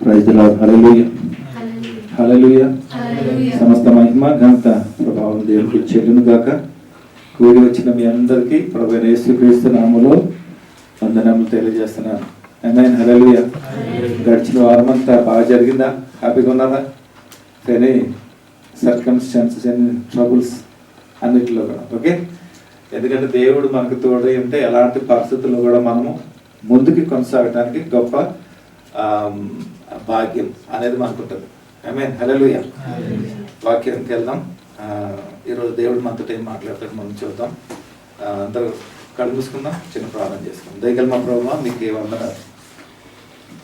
Praise the lord. Hallelujah hallelujah. సమస్త మహిమ ఘనత ప్రభావం దేవునికి చెల్లును గాక. కూడి వచ్చిన మీ అందరికీ ప్రభువైన యేసుక్రీస్తు నామములో వందనములు తెలియజేస్తున్నాను. ఆమేన్. హల్లెలూయా. గడిచిన వారమంతా బాగా జరిగిందా? హ్యాపీగా ఉన్నారా? ఎనీ సర్కమ్స్టాన్సెస్, ఎనీ ట్రబుల్స్ అన్నిటిలో కూడా ఓకే. ఎందుకంటే దేవుడు మనకు తోడై ఉంటే ఎలాంటి పరిస్థితుల్లో కూడా మనము ముందుకి కొనసాగడానికి గొప్ప భాగ్యం అనేది మనకు ఉంటుంది. ఆమేన్. హల్లెలూయా. వాక్యానికి వెళ్దాం. ఈరోజు దేవుడు మనతో ఏం మాట్లాడతాడు మనం చూద్దాం. అందరూ కళ్ళు మూసుకుందాం, చిన్న ప్రార్థన చేసుకుందాం. దయగల మా ప్రభువా, మీకు ఏ వందనాలు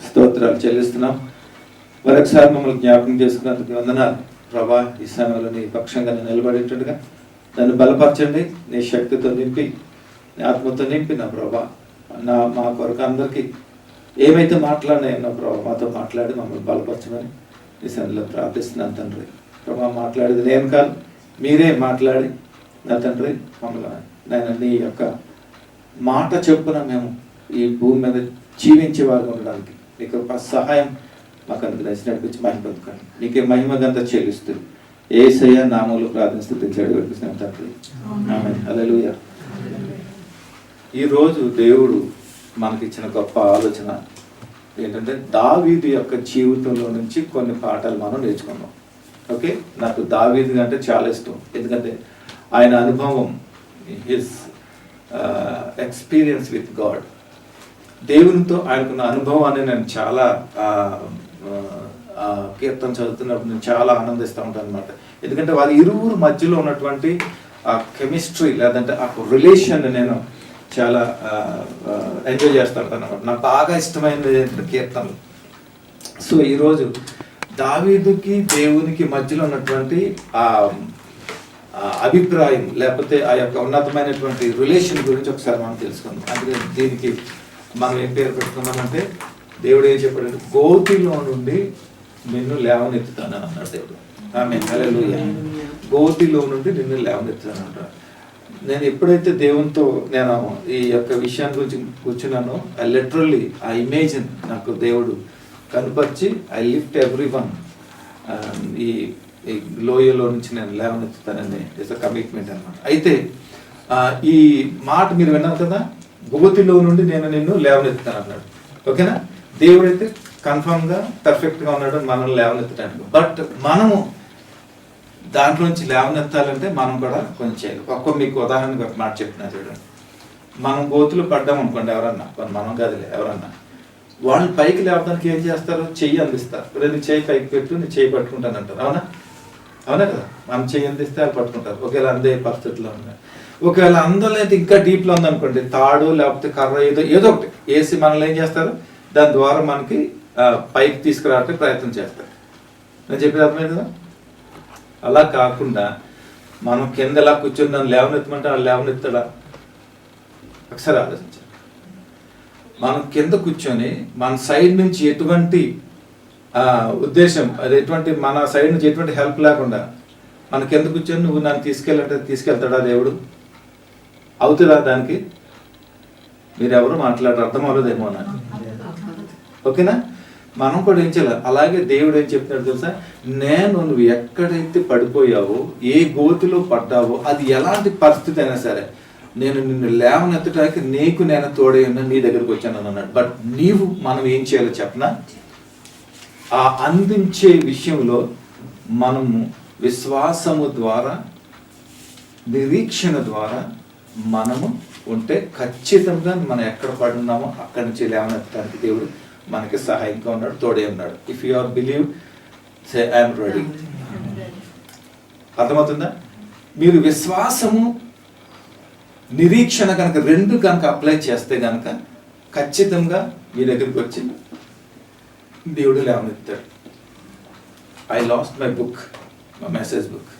స్తోత్రాలు చెల్లిస్తున్నాం. మరొకసారి మమ్మల్ని జ్ఞాపకం చేసుకున్నందుకు వందనాలు ప్రభా. ఈ సమయంలో నీ పక్షంగా నిలబడేటట్టుగా నన్ను బలపరచండి. నీ శక్తితో నింపి, నీ ఆత్మతో నింపి నా ప్రభా. మా కొరకు అందరికీ ఏమైతే మాట్లాడినాయో నా ప్రభా మాతో మాట్లాడి మమ్మల్ని బలపరచమని ఈ సమయంలో ప్రార్థిస్తున్నాను తండ్రి. ప్రభా మాట్లాడేది నేను కాదు, మీరే మాట్లాడి నా తండ్రి మమ్మల్ని నేను నీ యొక్క మాట చెప్పున మేము ఈ భూమి మీద జీవించే వారు ఉండడానికి నీకు సహాయం మాకు అనుగ్రహించి మహిమ పొందుకోండి. నీకే మహిమ గంత చెల్లిస్తూ యేసయ్య నామములో ప్రార్థిస్తూ వినిపిస్తున్నాం తండ్రి. ఆమేన్. హల్లెలూయా. ఈరోజు దేవుడు మనకిచ్చిన గొప్ప ఆలోచన ఏంటంటే దావీదు యొక్క జీవితంలో నుంచి కొన్ని పాఠాలు మనం నేర్చుకున్నాం. ఓకే. నాకు దావీదు అంటే చాలా ఇష్టం. ఎందుకంటే ఆయన అనుభవం, హిస్ ఎక్స్పీరియన్స్ విత్ గాడ్, దేవునితో ఆయనకున్న అనుభవాన్ని నేను చాలా కీర్తన చదువుతున్నప్పుడు నేను చాలా ఆనందిస్తూ ఉంటాను అనమాట. ఎందుకంటే వారి ఇరువురు మధ్యలో ఉన్నటువంటి ఆ కెమిస్ట్రీ లేదంటే ఆ రిలేషన్ నేను చాలా ఎంజాయ్ చేస్తూ ఉంటాను అనమాట. నాకు బాగా ఇష్టమైనది కీర్తనలు. సో ఈరోజు దావీదుకి దేవునికి మధ్యలో ఉన్నటువంటి ఆ అభిప్రాయం లేకపోతే ఆ యొక్క ఉన్నతమైనటువంటి రిలేషన్ గురించి ఒకసారి మనం తెలుసుకుందాం. అందుకే దీనికి మనం ఏం పేరు పెట్టుకున్నామంటే, దేవుడు ఏం చెప్పాడంటే గోతిలో నుండి నిన్ను లేవనెత్తుతాను అన్నాడు దేవుడు. ఆమేన్. హల్లెలూయా. గోతిలో నుండి నిన్ను లేవనెత్తుతాను అంటాడు. నేను ఎప్పుడైతే దేవునితో నేను ఈ యొక్క విషయాన్ని గురించి కూర్చున్నానో, ఐ లిటరల్లీ ఆ ఇమేజ్ నాకు దేవుడు కనపరిచి ఐ లిఫ్ట్ ఎవ్రీ వన్, ఈ లోయలో నుంచి నేను లేవనెత్తుతానని ఇట్స్ అ కమిట్మెంట్ అనమాట. అయితే ఈ మాట మీరు విన్నారు కదా, గోతిలో నుండి నేను నిన్ను లేవనెత్తుతాను అన్నాడు. ఓకేనా. దేవుడైతే కన్ఫర్మ్గా పర్ఫెక్ట్గా ఉన్నాడు మనల్ని లేవనెత్తడానికి. బట్ మనము దాంట్లో నుంచి లేవనెత్తాలంటే మనం కూడా కొంచెం చేయాలి. మీకు ఉదాహరణకు ఒక మాట చెప్తున్నా చూడండి. మనం గోతులు పడ్డాం అనుకోండి, ఎవరన్నా మనం కాదులే ఎవరన్నా, వాళ్ళు పైకి లేవడానికి ఏం చేస్తారు? చెయ్యి అందిస్తారు. నీ చెయ్యి పైకి పెట్టు, నీ చెయ్యి పట్టుకుంటాను అంటారు. అవునా అవునా కదా. మనం చెయ్యి అందిస్తే వాళ్ళు పట్టుకుంటారు. ఒకవేళ అందే పరిస్థితిలో ఉన్నాయి. ఒకవేళ అందలేదు ఇంకా డీప్లో ఉందనుకోండి, తాడు లేకపోతే కర్ర ఏదో ఒకటి వేసి మనల్ని ఏం చేస్తారు? దాని ద్వారా మనకి పైకి తీసుకురావడానికి ప్రయత్నం చేస్తారు. నేను చెప్పేది అర్థమైంది కదా. అలా కాకుండా మనం కింద ఎలా కూర్చొని నన్ను లేవనెత్తమంటే వాళ్ళు లేవనెత్తాడా? ఒకసారి ఆలోచించాలి. మనం కింద కూర్చొని మన సైడ్ నుంచి ఎటువంటి ఉద్దేశం, అది ఎటువంటి మన సైడ్ నుంచి ఎటువంటి హెల్ప్ లేకుండా మన కింద కూర్చొని నువ్వు నన్ను తీసుకెళ్ళంటే తీసుకెళ్తాడా దేవుడు? అవుతుందా? దానికి మీరెవరు మాట్లాడరు, అర్థం అవ్వలేదేమో నాకు. ఓకేనా. మనం కూడా ఏం చేయాలి? అలాగే దేవుడు ఏం చెప్తున్నాడు తెలుసా? నువ్వు ఎక్కడైతే పడిపోయావో, ఏ గోతిలో పడ్డావో, అది ఎలాంటి పరిస్థితి అయినా సరే నేను నిన్ను లేవనెత్తడానికి నీకు నేను తోడై ఉన్నా, నీ దగ్గరకు వచ్చాను అన్నాడు. బట్ మనం ఏం చేయాలో చెప్పనా? ఆ అందించే విషయంలో మనము విశ్వాసము ద్వారా, నిరీక్షణ ద్వారా మనము ఉంటే ఖచ్చితంగా మనం ఎక్కడ పడున్నామో అక్కడి నుంచి లేవనెత్తడానికి దేవుడు మనకి సహాయంగా ఉన్నాడు, తోడే ఉన్నాడు. If you are believe, say I'm ready. అర్థమవుతుందా? మీరు విశ్వాసము, నిరీక్షణ కనుక రెండు కనుక అప్లై చేస్తే కనుక ఖచ్చితంగా మీ దగ్గరికి వచ్చి దేవుడు లేవనెత్తాడు. I lost my book, my message book.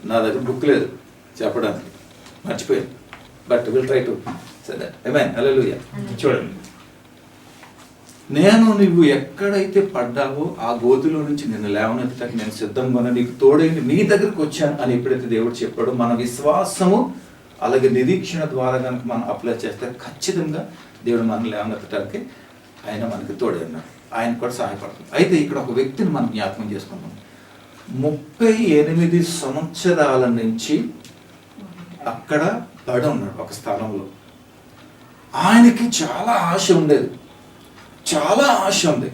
నా దగ్గర బుక్ లేదు చెప్పడానికి, మర్చిపోయాను. But will try to say that. Amen. Hallelujah. చూడండి, నువ్వు ఎక్కడైతే పడ్డావో ఆ గోతిలో నుంచి నిన్ను లేవనెత్తడానికి నేను సిద్ధంగా ఉన్నా, నీకు తోడైంది, నీ దగ్గరకు వచ్చాను అని ఎప్పుడైతే దేవుడు చెప్పాడో, మన విశ్వాసము అలాగే నిరీక్షణ ద్వారా కనుక మనం అప్లై చేస్తే ఖచ్చితంగా దేవుడు మనల్ని లేవనెత్తడానికి ఆయన మనకి తోడే ఉన్నాడు, ఆయన కూడా సహాయపడుతుంది. అయితే ఇక్కడ ఒక వ్యక్తిని మనం జ్ఞాపకం చేసుకున్నాం. 38 సంవత్సరాల నుంచి అక్కడ పడి ఉన్నాడు ఒక స్థలంలో. ఆయనకి చాలా ఆశ ఉండేది, చాలా ఆశ ఉంది.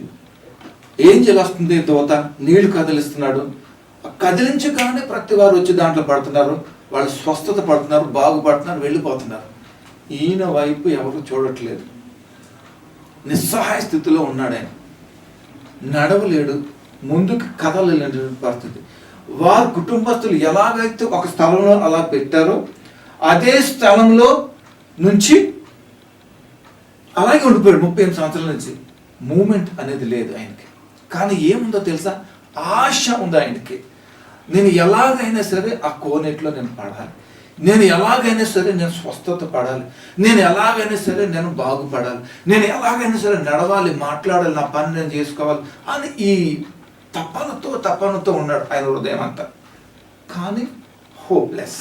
ఏం చేస్తుంది దోత, నీళ్లు కదిలిస్తున్నాడు. కదిలించగానే ప్రతి వారు వచ్చి దాంట్లో పడుతున్నారు, వాళ్ళు స్వస్థత పడుతున్నారు, బాగుపడుతున్నారు, వెళ్ళిపోతున్నారు. ఈయన వైపు ఎవరు చూడట్లేదు, నిస్సహాయ స్థితిలో ఉన్నాడు. ఆయన నడవలేడు, ముందుకు కదలలేని పరిస్థితి. వారి కుటుంబస్తులు ఎలాగైతే ఒక స్థలంలో అలా పెట్టారో అదే స్థలంలో నుంచి అలాగే ఉండిపోయాడు 38 సంవత్సరాల నుంచి. మూమెంట్ అనేది లేదు ఆయనకి. కానీ ఏముందో తెలుసా, ఆశ ఉంది ఆయనకి. నేను ఎలాగైనా సరే ఆ కోనేటిలో నేను పడాలి, నేను ఎలాగైనా సరే నేను స్వస్థత పడాలి, నేను ఎలాగైనా సరే నేను బాగుపడాలి, నేను ఎలాగైనా సరే నడవాలి, మాట్లాడాలి, నా పని నేను చేసుకోవాలి అని ఈ తపనతో ఉన్నాడు ఆయన హృదయం అంతా. కానీ హోప్లెస్,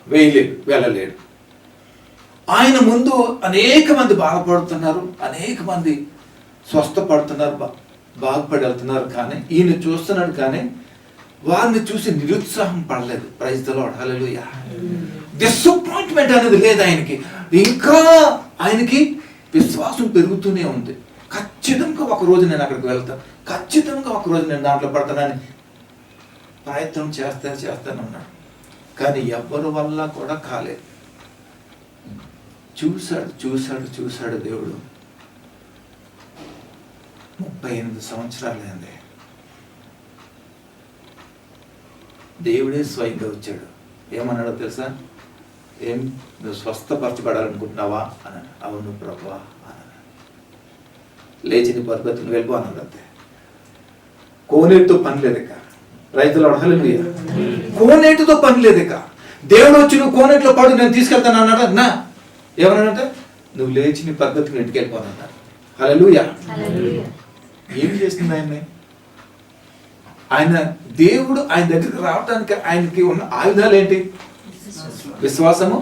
వెళ్ళలేడు. ఆయన ముందు అనేక మంది బాధపడుతున్నారు, అనేక మంది స్వస్థపడుతున్నారు, బాగుపడి వెళ్తున్నారు. కానీ ఈయన చూస్తున్నాడు, కానీ వారిని చూసి నిరుత్సాహం పడలేదు. Praise the lord, hallelujah. Disappointment అనేది లేదు ఆయనకి. ఇంకా ఆయనకి విశ్వాసం పెరుగుతూనే ఉంది. ఖచ్చితంగా ఒక రోజు నేను అక్కడికి వెళ్తాను, ఖచ్చితంగా ఒక రోజు నేను దాంట్లో పడతానని ప్రయత్నం చేస్తానన్నాడు. కానీ ఎవరి వల్ల కూడా కాలేదు. చూశాడు దేవుడు. 38 సంవత్సరాలైంది. దేవుడే స్వయంగా వచ్చాడు. ఏమన్నాడో తెలుసా, ఏం నువ్వు స్వస్థపరచబడాలనుకుంటున్నావా అన్నాడు. అవును ప్రభువా అన్నాడు. లేచి నీ పద్ధతిని వెళ్ళిపో అన్నాడు. అంతే. కోనేటితో పని లేదు ఇక. రైతులు అడగలేదు, కోనేటితో పని లేదు ఇక. దేవుడు వచ్చి నువ్వు కోనేటిలో పడు, నేను తీసుకెళ్తాను అన్నాడు. నా ఏమన్నాడంటే, నువ్వు లేచి నీ పద్ధతిని ఇంటికి వెళ్ళిపోనన్నాడు. హల్లెలూయా. ఏం చేస్తుంది ఆయన్ని? ఆయన దేవుడు ఆయన దగ్గరికి రావడానికి ఆయనకి ఉన్న ఆయుధాలు ఏంటి? విశ్వాసము,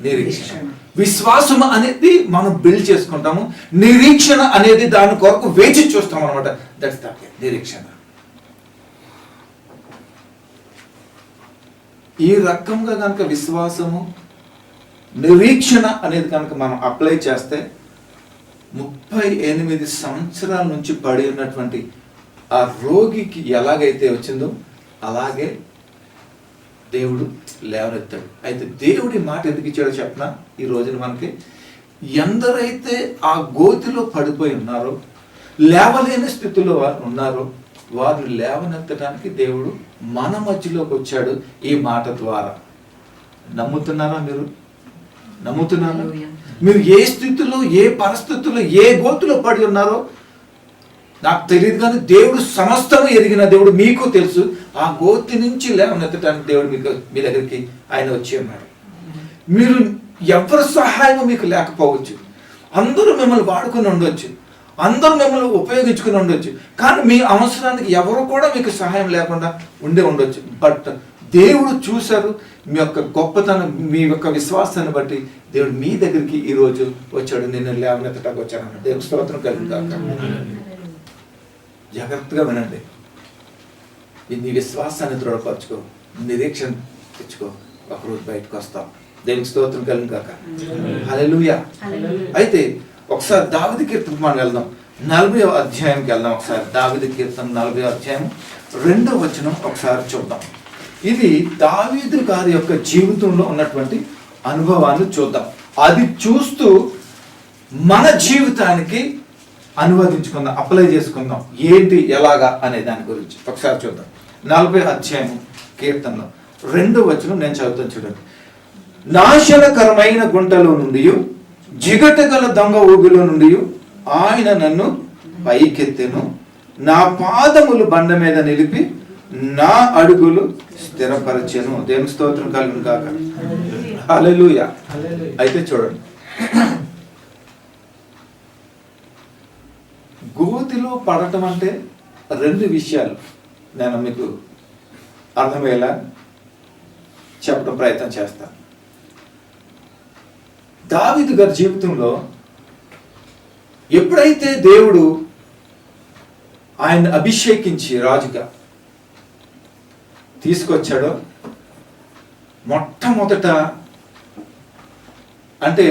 నిరీక్షణ. విశ్వాసము అనేది మనం బిల్డ్ చేసుకుంటాము, నిరీక్షణ అనేది దాని కొరకు వేచి చూస్తాం అనమాట. దట్స్ ద నిరీక్షణ. ఈ రకంగా కనుక విశ్వాసము, నిరీక్షణ అనేది కనుక మనం అప్లై చేస్తే 38 సంవత్సరాల నుంచి పడి ఉన్నటువంటి ఆ రోగికి ఎలాగైతే వచ్చిందో అలాగే దేవుడు లేవనెత్తాడు. అయితే దేవుడి మాట ఎందుకు ఇచ్చాడో చెప్పనా, ఈ రోజున మనకి ఎందరైతే ఆ గోతిలో పడిపోయి ఉన్నారో, లేవలేని స్థితిలో వారు ఉన్నారో, వారిని లేవనెత్తడానికి దేవుడు మన మధ్యలోకి వచ్చాడు ఈ మాట ద్వారా. నమ్ముతున్నారా? నమ్ముతున్నారా? మీరు ఏ స్థితిలో, ఏ పరిస్థితుల్లో, ఏ గోతిలో పడి ఉన్నారో నాకు తెలియదు, కానీ దేవుడు సమస్తము ఎరిగిన దేవుడు, మీకు తెలుసు. ఆ గోతి నుంచి లేవనెత్తడానికి దేవుడు మీ దగ్గరికి ఆయన వచ్చి ఉన్నాడు. మీరు ఎవరి సహాయం మీకు లేకపోవచ్చు, అందరూ మిమ్మల్ని వాడుకుని ఉండొచ్చు, అందరూ మిమ్మల్ని ఉపయోగించుకుని ఉండొచ్చు, కానీ మీ అవసరానికి ఎవరు కూడా మీకు సహాయం లేకుండా ఉండొచ్చు. బట్ దేవుడు చూశారు మీ యొక్క గొప్పతనం, మీ యొక్క విశ్వాసాన్ని బట్టి దేవుడు మీ దగ్గరికి ఈరోజు వచ్చాడు. నేను లేవనెత్తడానికి వచ్చాను. దేవుడు స్తోత్రం కలుగుగాక. జాగ్రత్తగా వినండి. నీ విశ్వాసాన్ని దృఢపరచుకో, నిరీక్షణ తెచ్చుకో, ఒకరోజు బయటకు వస్తాం. దేవునికి స్తోత్రం కలుగుగాక. హల్లెలూయా. అయితే ఒకసారి దావీదు కీర్తన మనం వెళ్దాం, 40వ అధ్యాయంకి వెళ్దాం. ఒకసారి దావీదు కీర్తన 40వ అధ్యాయం 2వ వచనం ఒకసారి చూద్దాం. ఇది దావీదు గారి యొక్క జీవితంలో ఉన్నటువంటి అనుభవాన్ని చూద్దాం. అది చూస్తూ మన జీవితానికి అనువదించుకుందాం, అప్లై చేసుకుందాం. ఏంటి, ఎలాగా అనే దాని గురించి ఒకసారి చూద్దాం. 40వ అధ్యాయం కీర్తనలో 2వ వచనం నేను చదువుతాను, చూడండి. నాశనకరమైన గుంటలో నుండి, జిగటగల దొంగ ఊబిలో నుండి ఆయన నన్ను పైకెత్తెను, నా పాదములు బండ మీద నిలిపి నా అడుగులు స్థిరపరచెను. దేవుని స్తోత్రం కలుగును గాక. హల్లెలూయా. అయితే చూడండి, గోతిలో పడటం అంటే 2 విషయాలు నేను మీకు అర్థమయ్యేలా చెప్పడం ప్రయత్నం చేస్తాను. దావీదు గారి జీవితంలో ఎప్పుడైతే దేవుడు ఆయన అభిషేకించి రాజుగా తీసుకొచ్చాడో, మొట్టమొదట అంటే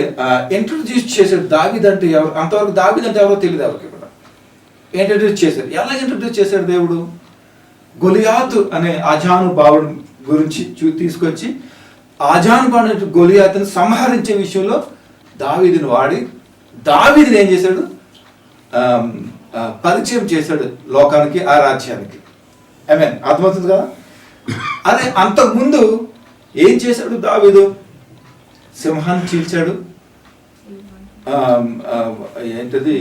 ఇంట్రొడ్యూస్ చేశాడు. దావీదు అంటే ఎవరు, అంతవరకు దావీదు అంటే ఎవరో తెలియదు ఎవరికి కూడా. ఇంట్రొడ్యూస్ చేశాడు. ఎలా ఇంట్రొడ్యూస్ చేశాడు దేవుడు? గొలియాతు అనే అజానుభావుడు గురించి తీసుకొచ్చి అజానుభావుడు గొలియాతుని సంహరించే విషయంలో దావీదుని వాడి దావీదుని ఏం చేశాడు? పరిచయం చేశాడు లోకానికి, ఆ రాజ్యానికి. ఆమేన్. అర్థమవుతుంది కదా? అదే అంతకుముందు ఏం చేశాడు దావీదు? సింహాన్ని చీల్చాడు, ఏంటది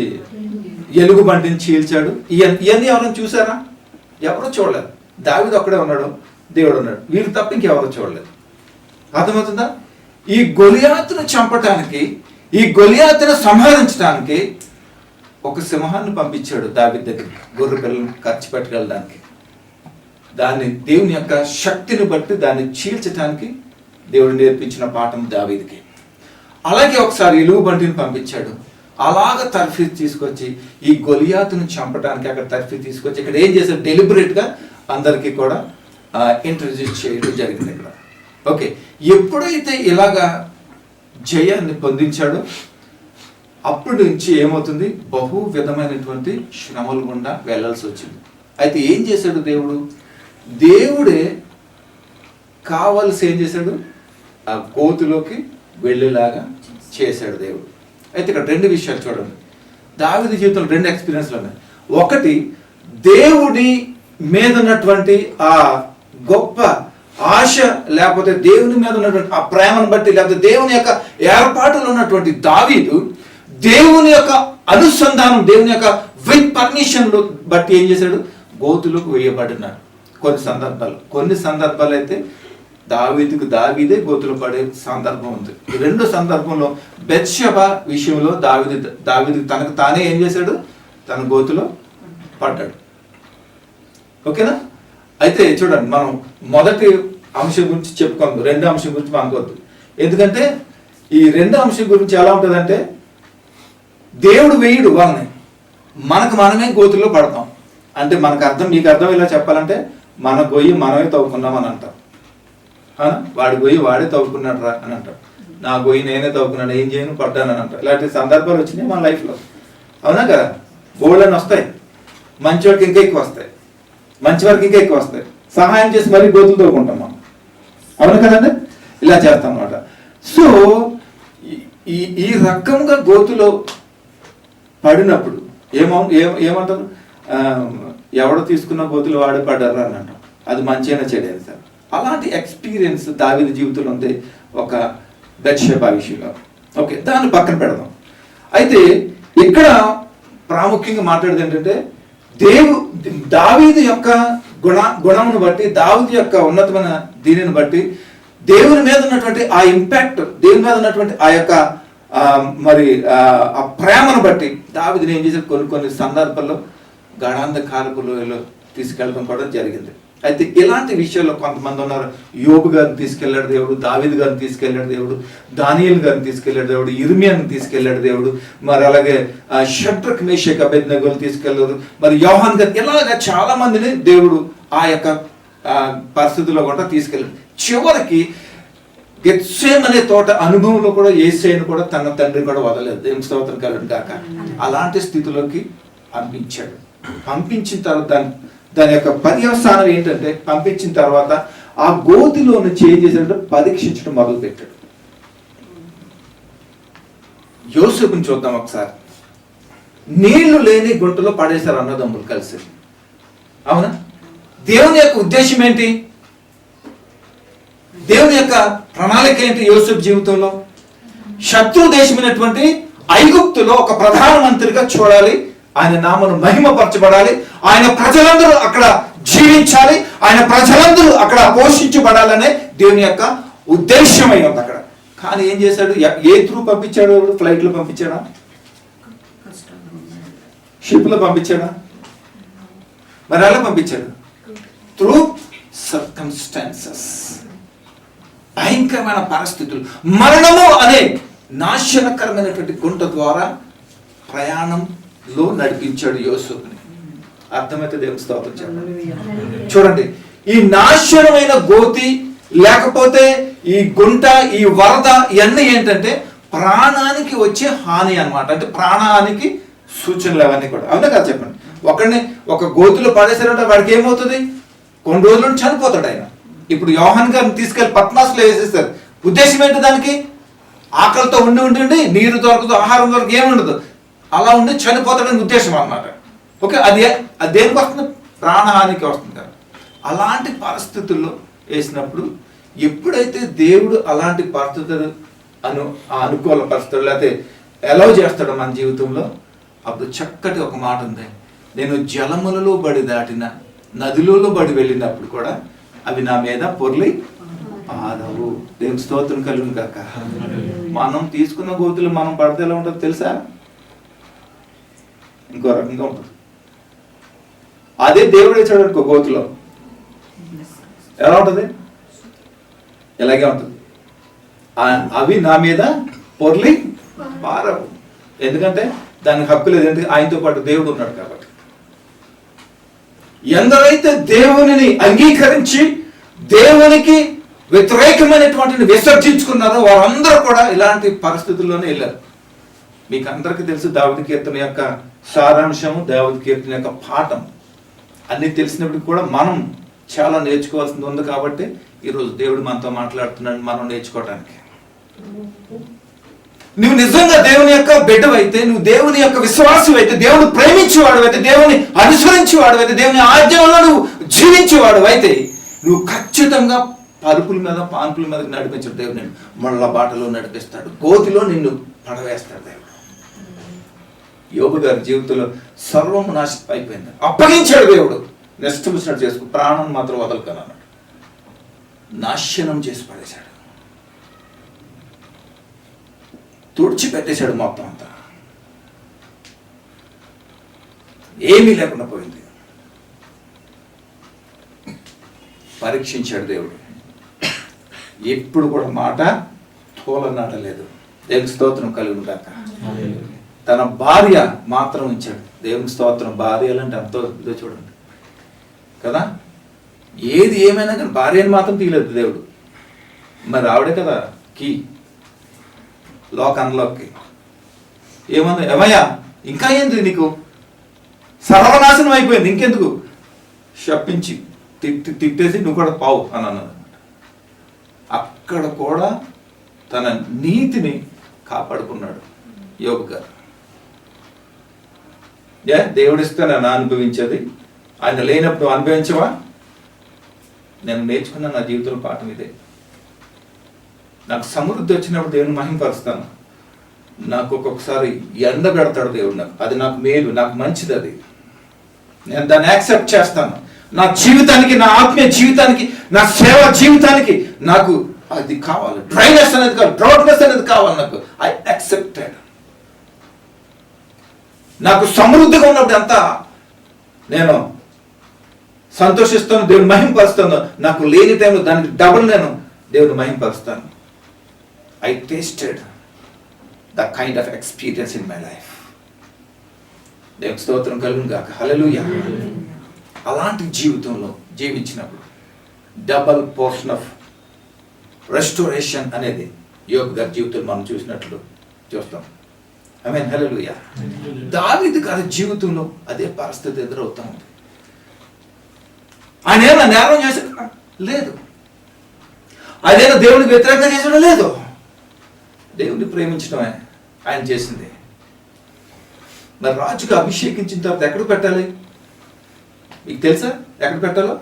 ఎలుగుబంటిని చీల్చాడు. ఇవన్నీ ఎవరైనా చూసారా? ఎవరో చూడలేదు. దావీదు ఒక్కడే ఉన్నాడు, దేవుడు ఉన్నాడు. వీరు తప్ప ఇంకెవరో చూడలేదు. అర్థమవుతుందా? ఈ గొలియాతును చంపటానికి, ఈ గొలియాతును సంహరించడానికి ఒక సింహాన్ని పంపించాడు దావీదు దగ్గరికి, గొర్రె పిల్లలను ఖర్చు పెట్టుకెళ్ళడానికి. దాన్ని దేవుని యొక్క శక్తిని బట్టి దాన్ని చీల్చడానికి దేవుడు నేర్పించిన పాఠం దావీదుకి. అలాగే ఒకసారి ఎలుగుబంటిని పంపించాడు. అలాగ తర్ఫీదు తీసుకొచ్చి ఈ గొలియాతును చంపడానికి అక్కడ తర్ఫీదు తీసుకొచ్చి ఇక్కడ ఏం చేశాడు? డెలిబరేట్గా అందరికీ కూడా ఇంట్రడ్యూస్ చేయడం జరిగింది ఇక్కడ. ఓకే, ఎప్పుడైతే ఇలాగా జయాన్ని పొందించాడో అప్పటి నుంచి ఏమవుతుంది? బహు విధమైనటువంటి శ్రమలు గుండా వెళ్ళాల్సి వచ్చింది. అయితే ఏం చేశాడు దేవుడు? దేవుడే కావాల్సి ఏం చేశాడు? ఆ గోతులోకి వెళ్ళేలాగా చేశాడు దేవుడు. అయితే ఇక్కడ రెండు విషయాలు చూడండి. దావీదు జీవితంలో రెండు ఎక్స్పీరియన్స్లు ఉన్నాయి. ఒకటి, దేవుడి మీద ఉన్నటువంటి ఆ గొప్ప ఆశ, లేకపోతే దేవుని మీద ఉన్నటువంటి ఆ ప్రేమను బట్టి, లేకపోతే దేవుని యొక్క ఏర్పాటులో ఉన్నటువంటి దావీదు దేవుని యొక్క అనుసంధానం, దేవుని యొక్క విత్ పర్మిషన్ బట్టి ఏం చేశాడు? గోతులకు వేయబడినాడు. కొన్ని సందర్భాలు అయితే దావీదే గోతులు పడే సందర్భం ఉంది. ఈ రెండు సందర్భంలో బెత్షెబ విషయంలో దావీదు తనకు తానే ఏం చేశాడు? తన గోతులో పడ్డాడు. ఓకేనా? అయితే చూడండి, మనం మొదటి అంశం గురించి చెప్పుకోండి, రెండో అంశం గురించి అనుకోవద్దు. ఎందుకంటే ఈ రెండో అంశం గురించి ఎలా ఉంటుందంటే, దేవుడు వేయుడు వాళ్ళని, మనకు మనమే గోతుల్లో పడతాం. అంటే మనకు అర్థం, మీకు అర్థం ఇలా చెప్పాలంటే, మన గొయ్యి మనమే తవ్వుకున్నాం అని అంటాం. వాడి గొయ్యి వాడే తవ్వుకున్నాడు రా అని అంటాం. నా గొయ్యి నేనే తవ్వుకున్నాను, ఏం చేయను, పడ్డాను అని అంటాం. ఇలాంటి సందర్భాలు వచ్చినాయి మన లైఫ్లో. అవునా కదా? బోల్డని వస్తాయి, మంచి వాడికి ఇంకా ఎక్కువ వస్తాయి, మంచి వారికి ఇంకా ఎక్కువ వస్తాయి. సహాయం చేసి మరీ గోతులు తవ్వుకుంటాం మనం. అవును కదండి? ఇలా చేస్తాం అన్నమాట. సో ఈ రకంగా గోతులో పడినప్పుడు ఏమంటారు? ఎవడో తీసుకున్న గోతులు వాడే పడ్డారా అని అంటాం. అది మంచిగా చెడేది సార్. అలాంటి ఎక్స్పీరియన్స్ దావీదు జీవితంలో ఉంది ఒక బెత్షెబ విషయంలో. ఓకే, దాన్ని పక్కన పెడదాం. అయితే ఇక్కడ ప్రాముఖ్యంగా మాట్లాడేది ఏంటంటే, దావీదు యొక్క గుణమును బట్టి, దావీదు యొక్క ఉన్నతమైన దీనిని బట్టి, దేవుని మీద ఉన్నటువంటి ఆ ఇంపాక్ట్, దేవుని మీద ఉన్నటువంటి ఆ యొక్క ఆ ప్రేమను బట్టి దావీదుని ఏం చేశారు? కొన్ని సందర్భాల్లో గాఢాంధకారకులలో తీసుకెళ్ళడం కూడా జరిగింది. అయితే ఇలాంటి విషయాల్లో కొంతమంది ఉన్నారు. యోబు గారిని తీసుకెళ్లాడు దేవుడు, దావీదు గారిని తీసుకెళ్లాడు దేవుడు, దానియేలు గారిని తీసుకెళ్లాడు దేవుడు, ఇర్మియాని తీసుకెళ్లాడు దేవుడు, మరి అలాగే షడ్రక్ మేషక్ అబేద్నెగోని తీసుకెళ్లారు, మరి యోహాన్ గారు, ఇలాగా చాలా మందిని దేవుడు ఆ యొక్క పరిస్థితుల్లో కూడా తీసుకెళ్ళాడు. చివరికి గెత్సేమనే తోట అనుభవంలో కూడా యేసేను కూడా తన తండ్రిని కూడా వదలలేదు. దేవుని స్తోత్రం కలుగును గాక. అలాంటి స్థితిలోకి పంపించాడు. పంపించిన తర్వాత దాని యొక్క పర్యవసానం ఏంటంటే, పంపించిన తర్వాత ఆ గోతిలోని చేసేటట్టు పరీక్షించడం మొదలు పెట్టాడు. యోసేపుని చూద్దాం ఒకసారి. నీళ్లు లేని గుంటలో పడేశారు అన్నదమ్ములు కలిసి. అవునా? దేవుని యొక్క ఉద్దేశం ఏంటి? దేవుని యొక్క ప్రణాళిక ఏంటి యోసేపు జీవితంలో? శత్రు దేశమైనటువంటి ఐగుప్తులో ఒక ప్రధానమంత్రిగా చూడాలి, ఆయన నామను మహిమపరచబడాలి, ఆయన ప్రజలందరూ అక్కడ జీవించాలి, ఆయన ప్రజలందరూ అక్కడ పోషించబడాలనే దేవుని యొక్క ఉద్దేశమై ఉంది అక్కడ. కానీ ఏం చేశాడు? ఏ త్రూ పంపించాడు? ఫ్లైట్లో పంపించాడా? షిప్లో పంపించాడా? మరి ఎలా పంపించాడు? త్రూ సర్కమ్స్టాన్సెస్, భయంకరమైన పరిస్థితులు, మరణము అనే నాశనకరమైనటువంటి గుంట ద్వారా ప్రయాణంలో నడిపించాడు యోసేపుని. అర్థమైతే దేవుని స్తోత్రం చెప్పండి. చూడండి, ఈ నాశనమైన గోతి లేకపోతే ఈ గుంట, ఈ వరద ఇవన్నీ ఏంటంటే ప్రాణానికి వచ్చే హాని అన్నమాట. అంటే ప్రాణానికి సూచనలు అవన్నీ కూడా. అవునా కదా చెప్పండి. ఒకడిని ఒక గోతులో పడేసారంటే వాడికి ఏమవుతుంది? కొన్ని రోజులు చనిపోతాడు ఆయన. ఇప్పుడు యోహాన్ గారిని తీసుకెళ్లి పట్నాసులో వేసేస్తారు. ఉద్దేశం ఏంటి? దానికి ఆకలితో ఉండి ఉండి ఉండి నీరు దొరకదు, ఆహారం దొరకదు, ఏముండదు, అలా ఉండి చనిపోతాడని ఉద్దేశం అన్నమాట. ఓకే, అది దేనికి వస్తుంది? ప్రాణహానికి వస్తుంది కదా. అలాంటి పరిస్థితుల్లో వేసినప్పుడు ఎప్పుడైతే దేవుడు అలాంటి పరిస్థితులు అనుకూల పరిస్థితులు లేకపోతే అలౌ చేస్తాడో మన జీవితంలో, అప్పుడు చక్కటి ఒక మాట ఉంది, నేను జలములలో బడి దాటిన నదులలో బడి వెళ్ళినప్పుడు కూడా అవి నా మీద పొర్లి పాదవు. దేవుని స్తోత్రం కలుగును కాక. మనం తీసుకున్న గోతులు మనం పడితే ఎలా ఉంటుందో తెలుసా? ఇంకో రకంగా ఉంటుంది. అదే దేవుడు ఇచ్చాడు అనుకో గోతులో, ఎలా ఉంటుంది? ఇలాగే ఉంటుంది. అవి నా మీద పొర్లి పారవు. ఎందుకంటే దానికి హక్కు లేదు, ఎందుకంటే ఆయనతో పాటు దేవుడు ఉన్నాడు కాబట్టి. ఎందరైతే దేవునిని అంగీకరించి దేవునికి వ్యతిరేకమైనటువంటి విసర్జించుకున్నారో వారందరూ కూడా ఇలాంటి పరిస్థితుల్లోనే వెళ్ళారు. మీకు అందరికీ తెలుసు దావీదు కీర్తన యొక్క సారాంశము, దావీదు కీర్తన యొక్క పాఠం అన్ని తెలిసినప్పుడు కూడా మనం చాలా నేర్చుకోవాల్సింది ఉంది. కాబట్టి ఈరోజు దేవుడు మనతో మాట్లాడుతున్నాడు మనం నేర్చుకోవడానికి. నువ్వు నిజంగా దేవుని యొక్క బిడ్డవైతే, నువ్వు దేవుని యొక్క విశ్వాసం అయితే, దేవుని ప్రేమించేవాడు అయితే, దేవుని అనుసరించేవాడు అయితే, దేవుని ఆజ్ఞలో నువ్వు జీవించేవాడు అయితే, నువ్వు ఖచ్చితంగా పరుపుల మీద పాన్పుల మీద నడిపించాడు దేవుడు. నిన్ను మళ్ళా బాటలో నడిపిస్తాడు, గోతిలో నిన్ను పడవేస్తాడు దేవుడు. యోబు గారి జీవితంలో సర్వము నాశనం అయిపోయింది, అప్పగించాడు దేవుడు. నెక్స్ట్ మిస్టర్ చేసుకు, ప్రాణం మాత్రం వదలకన్నాడు, నాశనం చేసి పడేశాడు, తుడిచిపెట్టేశాడు మొత్తం అంతా, ఏమీ లేకుండా పోయింది. పరీక్షించాడు దేవుడు, ఎప్పుడు కూడా మాట తోలనాడలేదు. దేవుని స్తోత్రం కలుగును గాక. తన భార్య మాత్రం ఉంచాడు. దేవుని స్తోత్రం. భార్యలు అంటే ఎంతో ఇదో చూడండి కదా, ఏది ఏమైనా కానీ భార్యను మాత్రం తీయలేదు దేవుడు. మరి ఆవిడే కదా కీ లోకంలోకి. ఏమన్నా ఏమయ్యా ఇంకా ఏంది నీకు, సర్వనాశనం అయిపోయింది, ఇంకెందుకు, శప్పించి తిట్టేసి నువ్వు కూడా పావు అని అన్నది. అక్కడ కూడా తన నీతిని కాపాడుకున్నాడు యోబు గారు. దేవుడిస్తే నేను అనుభవించేది, ఆయన లేనప్పుడు అనుభవించవా? నేను నేర్చుకున్న నా జీవితంలో పాఠం ఇదే. నాకు సమృద్ధి వచ్చినప్పుడు దేవుని మహింపరుస్తాను. నాకు ఒక్కొక్కసారి ఎండ పెడతాడు దేవుడు, నాకు అది నాకు మేలు, నాకు మంచిది, అది నేను దాన్ని యాక్సెప్ట్ చేస్తాను. నా జీవితానికి, నా ఆత్మీయ జీవితానికి, నా సేవ జీవితానికి నాకు అది కావాలి. డ్రైనెస్ అనేది కావాలి, డ్రౌట్నెస్ అనేది కావాలి. నాకు ఐ యాక్సెప్టెడ్. నాకు సమృద్ధిగా ఉన్నప్పుడు అంతా నేను సంతోషిస్తాను, దేవుని మహింపరుస్తాను. నాకు లేని టైంలో దానికి డబుల్ నేను దేవుని మహింపరుస్తాను. I tasted the kind of experience in my life. దేవుని స్తోత్రం కలుగును గాక. హల్లెలూయా. అలాంటి జీవితంలో జీవించినప్పుడు డబల్ పోర్షన్ ఆఫ్ రెస్టోరేషన్ అనేది యోబు గారి జీవితంలో మనం చూసినట్లు చూస్తాం. ఆమేన్. హల్లెలూయా. దావీదు గారి జీవితంలో అదే పరిస్థితి ఎదురవుతా ఉంది. ఆయన ఏమైనా నేరం చేశాడా? లేదు. అదేనా దేవునికి వ్యతిరేకంగా చేసాడో? లేదు. దేవుని ప్రేమించడమే ఆయన చేసింది. మరి రాజుగా అభిషేకించిన తర్వాత ఎక్కడ పెట్టాలి? మీకు తెలుసా ఎక్కడ పెట్టాలో?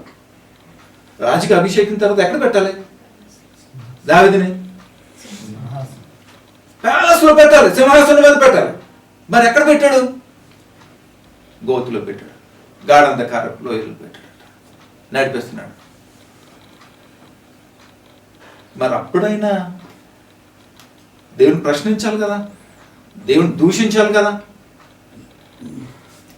రాజుగా అభిషేకించిన తర్వాత ఎక్కడ పెట్టాలి? దావీదుని ప్యాలెస్ లో పెట్టాలి, సింహాసనం మీద పెట్టాలి. మరి ఎక్కడ పెట్టాడు? గోతులో పెట్టాడు, గాఢంధకార లోయలో పెట్టాడు, నడిపిస్తున్నాడు. మరి అప్పుడైనా దేవుని ప్రశ్నించాలి కదా, దేవుని దూషించాలి కదా.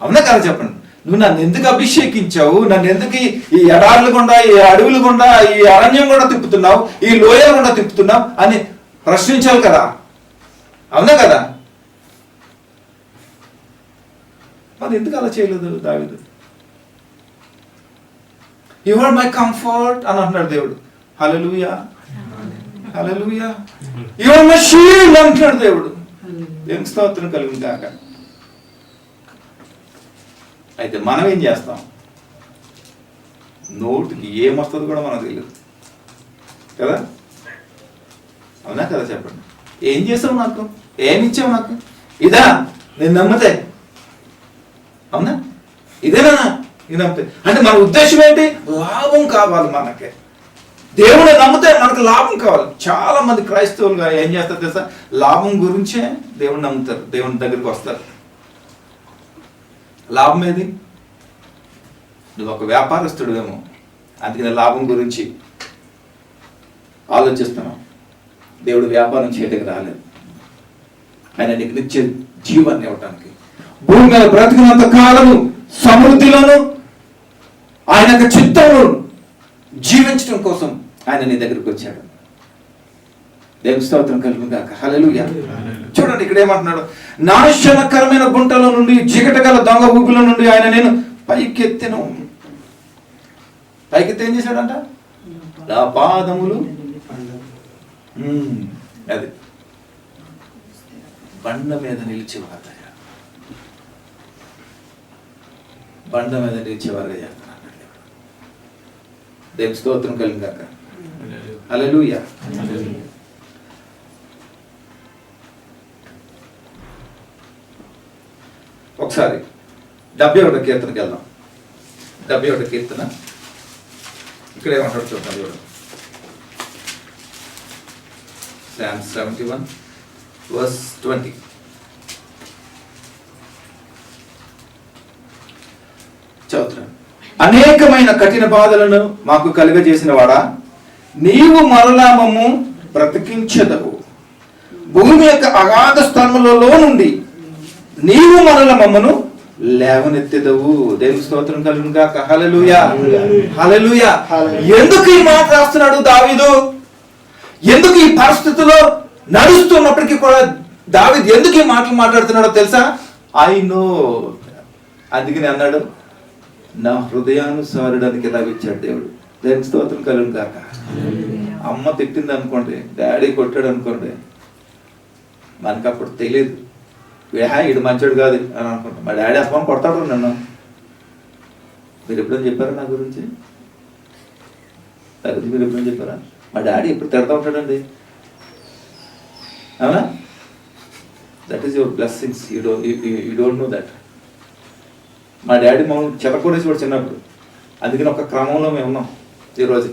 అవునా కదా చెప్పండి. నువ్వు నన్ను ఎందుకు అభిషేకించావు, నన్ను ఎందుకు ఈ ఎడార్లు గుండా, ఈ అడవులు గుండా, ఈ అరణ్యం గుండా తిప్పుతున్నావు, ఈ లోయల గుండా తిప్పుతున్నావు అని ప్రశ్నించాలి కదా. అవునా కదా. మరి ఎందుకు అలా చేయలేదు దావీదు? యు ఆర్ మై కంఫర్ట్ అని అంటున్నాడు దేవుడు. హల్లెలూయా, హల్లెలూయా. యు ఆర్ మై షీల్డ్ అంటున్నాడు దేవుడు. దేవునికి స్తోత్రం కలుగును గాక. అయితే మనం ఏం చేస్తాం? నోటికి ఏమొస్తుంది కూడా మనకు తెలియదు కదా, అవునా కదా? చెప్పండి, ఏం చేసావు నాకు, ఏమి ఇచ్చావు నాకు, ఇదా నేను నమ్మితే, అవునా, ఇదేనా ఇది నమ్మితే? అంటే మన ఉద్దేశం ఏంటి? లాభం కావాలి మనకి. దేవుడు నమ్మితే మనకు లాభం కావాలి. చాలా మంది క్రైస్తవులుగా ఏం చేస్తారు తెలుసా? లాభం గురించే దేవుడిని నమ్ముతారు, దేవుని దగ్గరికి వస్తారు. లాభం ఏది? నువ్వు ఒక వ్యాపారస్తుడువేమో, అందుకని లాభం గురించి ఆలోచిస్తున్నావు. దేవుడు వ్యాపారం చేయడానికి రాలేదు, ఆయన నీకు నిత్య జీవాన్ని ఇవ్వటానికి, భూమి మీద బ్రతికినంత కాలము సమృద్ధిలోను ఆయన యొక్క చిత్తంలో జీవించడం కోసం ఆయన నీ దగ్గరికి వచ్చాడు. దేవుని స్తోత్రం కలుగును గాక. హల్లెలూయా. చూడండి ఇక్కడ ఏమంటున్నాడు? నాశనకరమైన గుంటలో నుండి, జిగటగల దొంగ ఊపిలో నుండి ఆయన నేను పైకెత్తెను. పైకెత్తి ఏం చేశాడంట? నా పాదములు, అది బండ మీద నిలిచేవారు, బండ మీద నిలిచేవారుగా చేస్తున్నాడు. దేవుని స్తోత్రం కలుగును గాక. హల్లెలూయా. ఒకసారి 71 కీర్తనకి వెళ్దాం. 71 కీర్తన ఇక్కడ ఏమంటాడు చూద్దాం. చూడండి, Psalm 71 verse 20. చదువుతున్నాను. అనేకమైన కఠిన బాధలను మాకు కలుగజేసిన వాడా, నీవు మరలా మమ్ము బ్రతికించెదవు. భూమి యొక్క అగాధ స్థలములలో నుండి నీవు మరల మమ్మను లేవనెత్తెదవు. దేవుని స్తోత్రం కలుగును గాక. హల్లెలూయా, హల్లెలూయా. ఎందుకు ఈ మాట రాస్తున్నాడు దావీదు? ఎందుకు ఈ పరిస్థితిలో నడుస్తున్నప్పటికీ కూడా దావీదు ఎందుకు ఈ మాటలు మాట్లాడుతున్నాడో తెలుసా? I know. అందుకని అన్నాడు, నా హృదయానుసారుడానికి ఇలా ఇచ్చాడు దేవుడు. దేవుని స్తోత్రం కలుగును గాక. అమ్మ తిట్టింది అనుకోండి, డాడీ కొట్టాడు అనుకోండి, మనకు అప్పుడు తెలియదు, ఇడు మంచోడు కాదు అని అనుకుంటాం. మా డాడీ అసలు కొడతాడు నన్ను. మీరు ఎప్పుడైనా చెప్పారా నా గురించి? మీరు ఎప్పుడైనా చెప్పారా? మా డాడీ ఎప్పుడు తిడతా ఉంటాడండి, అవునా? That is your blessings. You don't know that. మా డాడీ మమ్మల్ని చెరకొడేసి కూడా చిన్నప్పుడు, అందుకని ఒక క్రమంలో మేము ఉన్నాం ఈరోజు.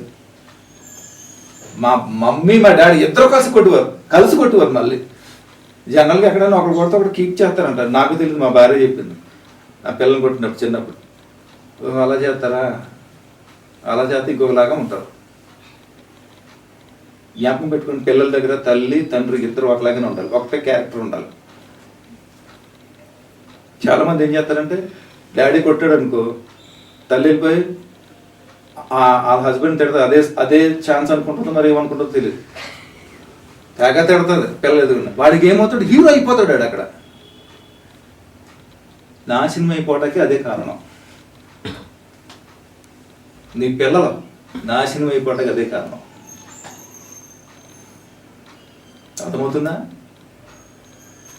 మా మమ్మీ మా డాడీ ఇద్దరు కలిసి కొట్టేవారు. మళ్ళీ జనరల్గా ఎక్కడైనా ఒకరు కొడితే ఒకటి కీప్ చేస్తారంట. నాకు తెలియదు, మా భార్య చెప్పింది. నా పిల్లలు కొట్టినప్పుడు చిన్నప్పుడు, అలా చేస్తారా, అలా చేస్తే ఇంకొకలాగా ఉంటారు. జ్ఞాపకం పెట్టుకుని పిల్లల దగ్గర తల్లి తండ్రి ఇద్దరు ఒకలాగానే ఉండాలి, ఒకటే క్యారెక్టర్ ఉండాలి. చాలా మంది ఏం చేస్తారంటే, డాడీ కొట్టాడు అనుకో, తల్లి వెళ్ళిపోయి ఆ హస్బెండ్ తిడతారు, అదే ఛాన్స్ అనుకుంటుందో మరి ఏమనుకుంటుందో తెలియదు, తెగ తిడుతుంది పిల్లలు ఎదుగున్నా. వాడికి ఏమవుతాడు? హీరో అయిపోతాడు. అక్కడ నాశనం అయిపోవటానికి అదే కారణం. నీ పిల్లలు నాశనం అయిపోవటానికి అదే కారణం. అర్థమవుతుందా?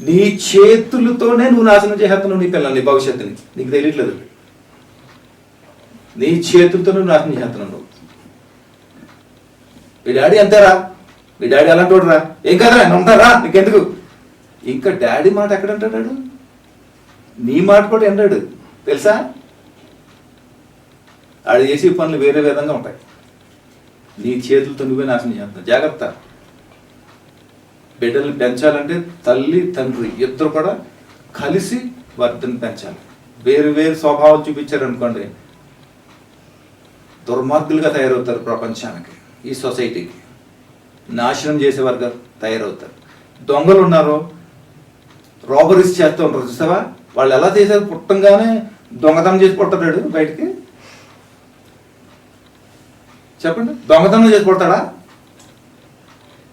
నీ చేతులతోనే నువ్వు నాశనం చేస్తున్నావు నీ పిల్లల్ని, భవిష్యత్తుని. నీకు తెలియట్లేదు. నీ చేతులతో నువ్వు నాశనం చేస్తున్నావు నువ్వు. మీ డాడీ అంతేరా, మీ డాడీ అలాంటి వాడురా, ఏం కదరా ఉంటారా, నీకెందుకు? ఇంకా డాడీ మాట ఎక్కడ అంటాడు? నీ మాట కూడా అంటాడు తెలుసా? ఆడు చేసే పనులు వేరే విధంగా ఉంటాయి. నీ చేతులతో నువ్వే నాశనం చేస్తావు. జాగ్రత్త. బిడ్డల్ని పెంచాలంటే తల్లి తండ్రి ఇద్దరు కూడా కలిసి వారిని పెంచాలి. వేరు వేరు స్వభావాలు చూపించారనుకోండి, దుర్మార్గులుగా తయారవుతారు ప్రపంచానికి, ఈ సొసైటీకి. నాశనం చేసేవారుగా తయారవుతారు. దొంగలు ఉన్నారు, రాబరీస్ చేస్తూ ఉంటారు, చూసావా? వాళ్ళు ఎలా చేశారు? పుట్టంగానే దొంగతనం చేసి పుట్టాడు బయటికి. చెప్పండి, దొంగతనం చేసి పుడతాడా?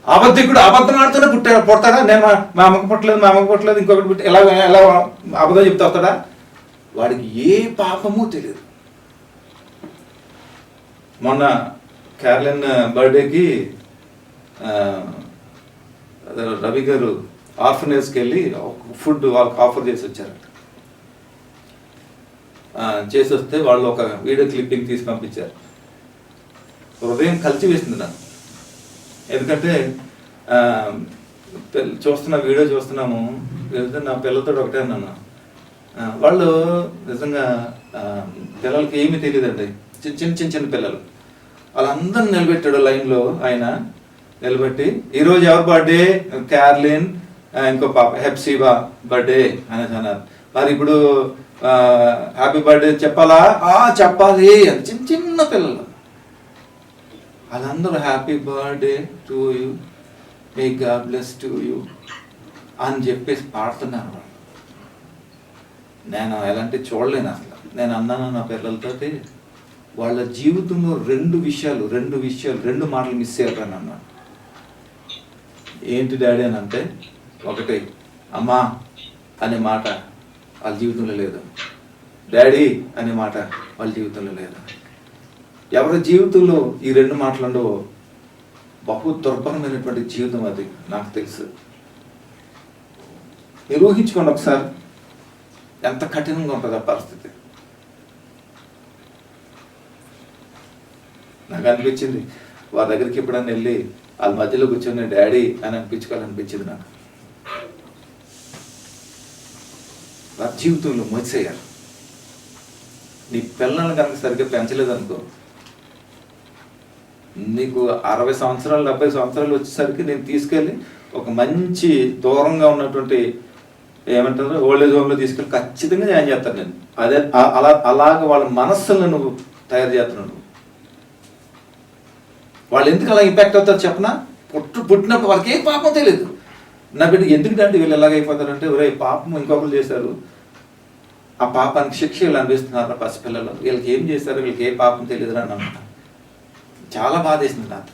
అబద్ధికుడు అబద్ధం ఆడుతూనే పుడతాడా? నేను మా అమ్మకు పుట్టలేదు ఇంకొకటి పుట్టి ఎలా అబద్ధం చెప్తా వస్తాడా? వాడికి ఏ పాపము తెలియదు. మొన్న క్యారలిన్ బర్త్డేకి రవి గారు ఆర్ఫనేజ్కి వెళ్ళి ఫుడ్ వాళ్ళకి ఆఫర్ చేసి వచ్చారు. చేసి వస్తే వాళ్ళు ఒక వీడియో క్లిప్పింగ్ తీసి పంపించారు. హృదయం కలిసి వేసింది నాకు. ఎందుకంటే వీడియో చూస్తున్నాము, నా పిల్లలతో ఒకటే అన్నాను, వాళ్ళు నిజంగా పిల్లలకి ఏమీ తెలియదండి, చిన్న పిల్లలు. వాళ్ళందరిని నిలబెట్టాడు లైన్లో. ఆయన నిలబెట్టి ఈరోజు ఎవరి బర్త్డే, క్యార్లిన్ ఇంకో పాప హెప్సిబా బర్త్డే అనేసి అన్నారు. మరి ఇప్పుడు హ్యాపీ బర్త్డే చెప్పాలా? చెప్పాలి అని చిన్న పిల్లలు. వాళ్ళందరూ happy birthday to you, may God bless to you అని చెప్పేసి పాడుతున్నారు. నేను ఎలాంటి చూడలేను అసలు. నేను అన్నాను నా పిల్లలతోటి, వాళ్ళ జీవితంలో రెండు మాటలు మిస్ అయ్యారని అన్నాను. ఏంటి డాడీ అని అంటే, ఒకటి అమ్మా అనే మాట వాళ్ళ జీవితంలో లేదు, డాడీ అనే మాట వాళ్ళ జీవితంలో లేదు. ఎవరి జీవితంలో ఈ రెండు మాటలు ఉండవో బహు దుర్భరమైనటువంటి జీవితం అది, నాకు తెలుసు. మీరు ఊహించుకోండి ఒకసారి, ఎంత కఠినంగా ఉంటుంది ఆ పరిస్థితి. నాకు అనిపించింది వారి దగ్గరికి ఎప్పుడన్నా వెళ్ళి వాళ్ళ మధ్యలో కూర్చొని డాడీ అని అనిపించుకోవాలనిపించింది నాకు. వారి జీవితంలో మోసయ్యారు. నీ పిల్లల్ని కనుక సరిగ్గా పెంచలేదనుకో, నీకు 60 సంవత్సరాలు 70 సంవత్సరాలు వచ్చేసరికి నేను తీసుకెళ్ళి ఒక మంచి దూరంగా ఉన్నటువంటి ఏమంటారు ఓల్డేజ్ హోమ్లో తీసుకెళ్ళి ఖచ్చితంగా జాయిన్ చేస్తాను నేను. అదే అలాగ వాళ్ళ మనస్సులను నువ్వు తయారు చేస్తున్నావు. వాళ్ళు ఎందుకు అలా ఇంపాక్ట్ అవుతారు చెప్పనా? పుట్టినప్పుడు వాళ్ళకి ఏ పాపం తెలియదు. నా బిడ్డ ఎందుకంటే వీళ్ళు ఎలాగైపోతారంటే, ఒరే పాపం ఇంకొకరు చేశారు, ఆ పాపానికి శిక్ష వీళ్ళు అనిపిస్తున్నారు పసిపిల్లలు, వీళ్ళకి ఏం చేశారు, వీళ్ళకి ఏ పాపం తెలియదు అని అన్నమాట. చాలా బాధేసింది నాకు.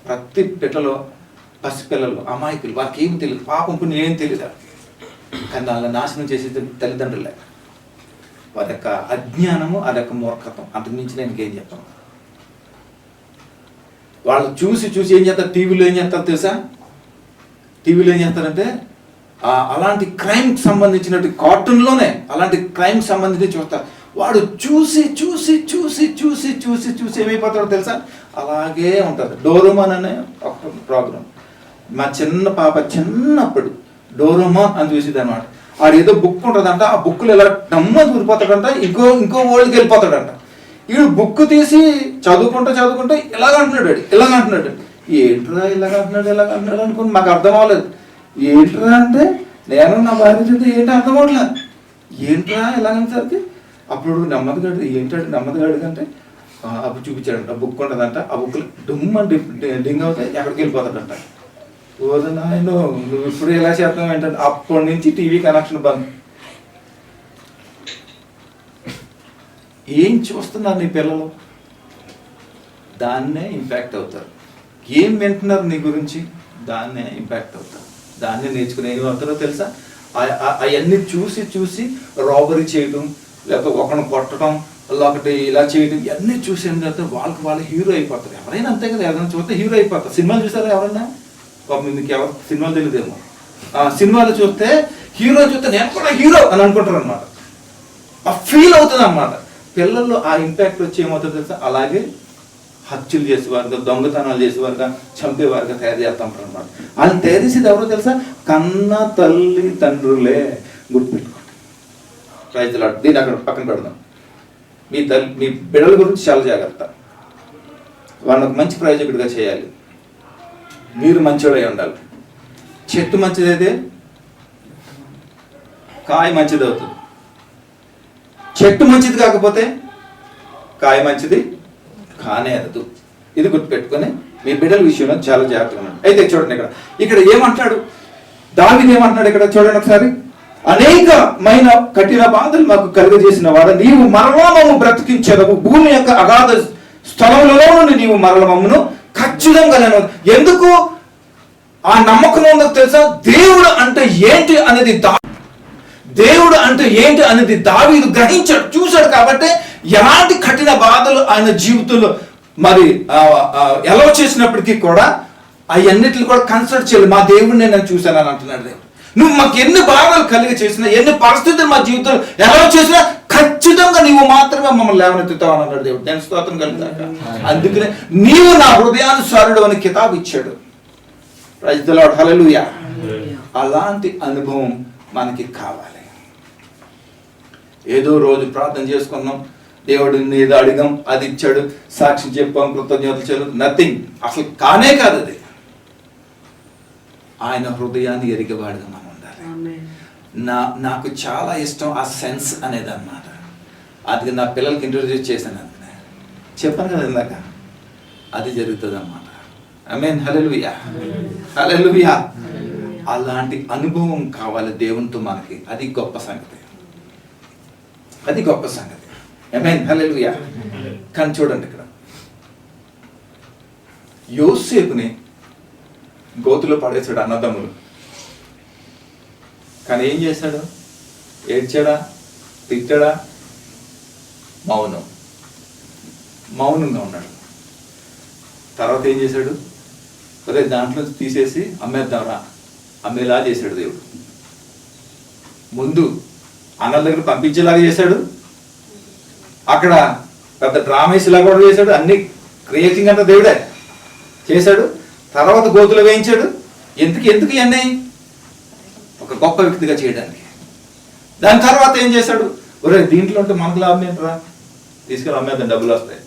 ప్రతి బిడ్డలో పసిపిల్లలు అమాయకులు, వారికి ఏం తెలియదు, పాపం పుణ్యం ఏం తెలియదు. కానీ వాళ్ళ నాశనం చేసే తల్లిదండ్రులే. వారి యొక్క అజ్ఞానము, అది యొక్క మూర్ఖత్వం, అంతకుమించి నేను ఇంకేం చెప్పాను. వాళ్ళు చూసి ఏం చేస్తారు, టీవీలో ఏం చేస్తారు తెలుసా? టీవీలో ఏం చేస్తారంటే అలాంటి క్రైమ్ సంబంధించినట్టు కార్టూన్లోనే అలాంటి క్రైమ్ సంబంధించి చూస్తారు. వాడు చూసి ఏమైపోతాడో తెలుసా? అలాగే ఉంటుంది. డోరేమాన్ అనే ఒక ప్రోగ్రాం, మా చిన్న పాప చిన్నప్పుడు డోరేమాన్ అని చూసేది అనమాట. ఆడు ఏదో బుక్ ఉంటుందంట, ఆ బుక్లు ఇలా డమ్మ దూరిపోతాడంట, ఇంకో వరల్డ్కి వెళ్ళిపోతాడంట. వీడు బుక్ తీసి చదువుకుంటా ఇలాగంటున్నాడు. ఏంట్రా ఇలాగంటున్నాడు అనుకుని మాకు అర్థం అవ్వలేదు. ఏంట్రా అంటే నేను నా భార్య చూస్తే ఏంటి అర్థం అవ్వట్లేదు. ఏంట్రా ఇలాగనేసరికి అప్పుడు నెమ్మదిగాడు అంటే అప్పుడు చూపించాడంట, బుక్ ఉంటుందంట, ఆ బుక్లు డుమ్మ డింగ్ అవుతే ఎక్కడికి వెళ్ళిపోతాడంట. ఓదు నాయన నువ్వు ఇప్పుడు ఎలా చేద్దాం ఏంటంటే అప్పటి నుంచి టీవీ కనెక్షన్ బంద్. ఏం చూస్తున్నారు నీ పిల్లలు, దాన్నే ఇంపాక్ట్ అవుతారు. ఏం వింటున్నారు నీ గురించి, దాన్నే ఇంపాక్ట్ అవుతారు. దాన్నే నేర్చుకుని ఏం అవుతారో తెలుసా? అవన్నీ చూసి రాబరీ చేయడం, లేకపోతే ఒకరిని కొట్టడం, ఒకటి ఇలా చేయడం, ఇవన్నీ చూసి ఏం చేస్తారు, వాళ్ళు హీరో అయిపోతారు. ఎవరైనా అంతే కదా, ఎవరైనా చూస్తే హీరో అయిపోతారు. సినిమాలు చూసారా ఎవరైనా? మీకు ఎవరు సినిమాలు తెలియదేమో. సినిమాలు చూస్తే హీరో చూస్తే నేను కూడా హీరో అని అనుకుంటారు అనమాట. ఆ ఫీల్ అవుతుంది అన్నమాట. పిల్లల్లో ఆ ఇంపాక్ట్ వచ్చి ఏమవుతుందో తెలుసా? అలాగే హత్యలు చేసేవారుగా, దొంగతనాలు చేసేవారుగా, చంపేవారుగా తయారు చేస్తూ ఉంటారు అనమాట. వాళ్ళని తయారు చేసేది ఎవరో తెలుసా? కన్న తల్లి తండ్రులే. గుర్తుపెట్టుకోండి. రైతులు దీన్ని అక్కడ పక్కన పెడదాం. మీ బిడ్డల గురించి చాలా జాగ్రత్త. వాళ్ళని ఒక మంచి ప్రయోజకుడిగా చేయాలి. మీరు మంచివాడై ఉండాలి. చెట్టు మంచిదైతే కాయ మంచిది అవుతుంది. చెట్టు మంచిది కాకపోతే కాయ మంచిది కానేరదు. ఇది గుర్తుపెట్టుకొని మీ బిడ్డల విషయంలో చాలా జాగ్రత్తగా ఉన్నాడు. అయితే చూడండి, ఇక్కడ ఏమంటాడు దావీదు, ఏమంటున్నాడు ఇక్కడ చూడండి ఒకసారి. అనేకమైన కఠిన బాధలు మాకు కలుగజేసిన వాడు, నీవు మరలా మమ్ము బ్రతికించెదవు, భూమి యొక్క అగాధ స్థలములలో నుండి నీవు మరల మమ్మను ఖచ్చితంగా నేను. ఎందుకు ఆ నమ్మకం ఉందో తెలుసా? దేవుడు అంటే ఏంటి అనేది దేవుడు అంటే ఏంటి అనేది దావీదు గ్రహించాడు, చూశాడు. కాబట్టి ఎలాంటి కఠిన బాధలు ఆయన జీవితంలో మరి ఎలా చేసినప్పటికీ కూడా అవన్నిటిని కూడా కన్సిడర్ చేయాలి. మా దేవుడిని నేను చూశాను అని అంటున్నాడు దేవుడు. నువ్వు మాకు ఎన్ని బాధలు కలిగి చేసినా, ఎన్ని పరిస్థితులు మా జీవితంలో ఎలా చేసినా ఖచ్చితంగా నీవు మాత్రమే మమ్మల్ని లేవనెత్తుతావు అని అన్నాడు దేవుడు. నేను స్తోత్రం కలుగుతాక. అందుకనే నీవు నా హృదయానుసారుడు అని కితాబు ఇచ్చాడు. ప్రైజ్ ది లార్డ్, హల్లెలూయా. అలాంటి అనుభవం మనకి కావాలి. ఏదో రోజు ప్రార్థన చేసుకున్నాం, దేవుడిని ఏదో అడిగాం, అది ఇచ్చాడు, సాక్షి చెప్పాం, కృతజ్ఞతలు చేయడం, నథింగ్. అసలు కానే కాదు అది. ఆయన హృదయాన్ని ఎరిగేవాడుగా మనం ఉండాలి. నాకు చాలా ఇష్టం ఆ సెన్స్ అనేది అన్నమాట. అది నా పిల్లలకి ఇంట్రొడ్యూస్ చేశాను, అందుకనే చెప్పాను కదా ఇందాక. అది జరుగుతుంది అన్నమాట. ఆమేన్, హల్లెలూయా, హల్లెలూయా. అలాంటి అనుభవం కావాలి దేవునితో మనకి. అది గొప్ప సంగతి, అది గొప్ప సంగతి. ఆమేన్, హల్లెలూయా. కానీ చూడండి, ఇక్కడ యోసేపుని గోతులో పడేశాడు అన్నదమ్ములు. కానీ ఏం చేశాడు? ఏడ్చాడా? తిట్టాడా? మౌనంగా ఉన్నాడు. తర్వాత ఏం చేశాడు? అదే దాంట్లో తీసేసి అమ్మేద్దాంరా అమ్మేలా చేశాడు దేవుడు. ముందు అన్నల దగ్గర పంపించేలాగా చేశాడు, అక్కడ పెద్ద డ్రామేస్లా కూడా చేశాడు. అన్ని క్రియేటింగ్ అంతా దేవుడే చేశాడు. తర్వాత గోతులు వేయించాడు. ఎందుకు ఇవన్నీ? ఒక గొప్ప వ్యక్తిగా చేయడానికి. దాని తర్వాత ఏం చేశాడు? ఒరే, దీంట్లో ఉంటే మనకు లాభం ఏంట్రా, తీసుకెళ్ళి అమ్మేద్దాం, డబ్బులు వస్తాయి.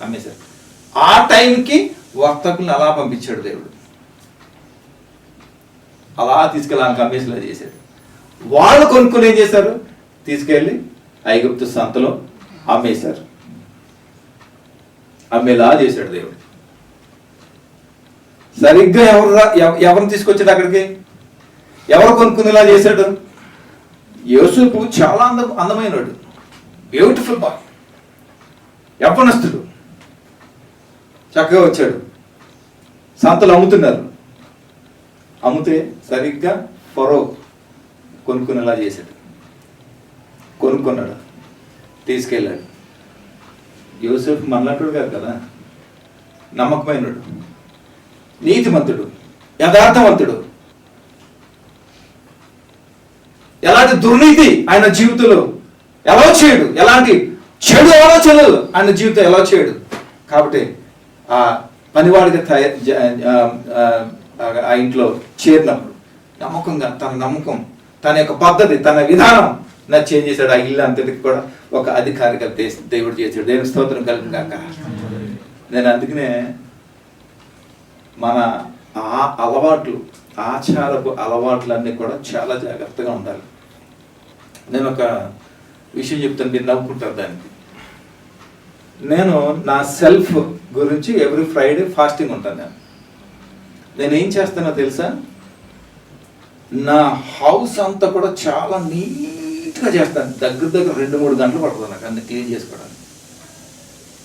అమ్మేశాడు. ఆ టైంకి వర్తకులను అలా పంపించాడు దేవుడు. అలా తీసుకెళ్ళి ఆయనకు అమ్మేసేలా చేశాడు. వాళ్ళు కొనుక్కొని ఏం చేశారు? తీసుకెళ్ళి ఐగుప్తు సంతలో అమ్మేశారు. అమ్మేలా చేశాడు దేవుడు. సరిగ్గా ఎవరిని తీసుకొచ్చాడు అక్కడికి? ఎవరు కొనుక్కునేలా చేశాడు? యోసేపు చాలా అందమైనడు, బ్యూటిఫుల్ బాయ్, యవ్వనస్తుడు. చక్కగా వచ్చాడు. సంతలు అమ్ముతున్నారు. అమ్ముతే సరిగ్గా ఫరో కొనుక్కునేలా చేశాడు. కొనుక్కున్నాడు, తీసుకెళ్ళాడు. యోసేపు మనలాంటి కాదు కదా, నమ్మకమైనడు, నీతిమంతుడు, యథార్థవంతుడు. ఎలాంటి దుర్నీతి ఆయన జీవితంలో ఎలా చేయడు, ఎలాంటి చెడు ఆలోచనలు ఆయన జీవితం ఎలా చేయడు. కాబట్టి ఆ పనివాడిగా ఆ ఇంట్లో చేరినప్పుడు నమ్మకంగా తన నమ్మకం, తన యొక్క పద్ధతి, తన విధానం చేంజ్ చేశాడు. ఆ ఇల్లు అంతటికి కూడా ఒక అధికారిగా దేవుడు చేశాడు. దేవుని స్తోత్రం కలుగును గాక. నేను అందుకనే మన అలవాట్లు, ఆచారపు అలవాట్లన్నీ కూడా చాలా జాగ్రత్తగా ఉండాలి. నేను ఒక విషయం చెప్తాను, మీరు నవ్వుకుంటారు దానికి. నేను నా సెల్ఫ్ గురించి ఎవ్రీ ఫ్రైడే ఫాస్టింగ్ ఉంటాను. నేను ఏం చేస్తానో తెలుసా? నా హౌస్ అంతా కూడా చాలా నీట్గా చేస్తాను. దగ్గర 2-3 గంటలు పడుతుంది నాకు అన్ని క్లీన్ చేసుకోవడానికి.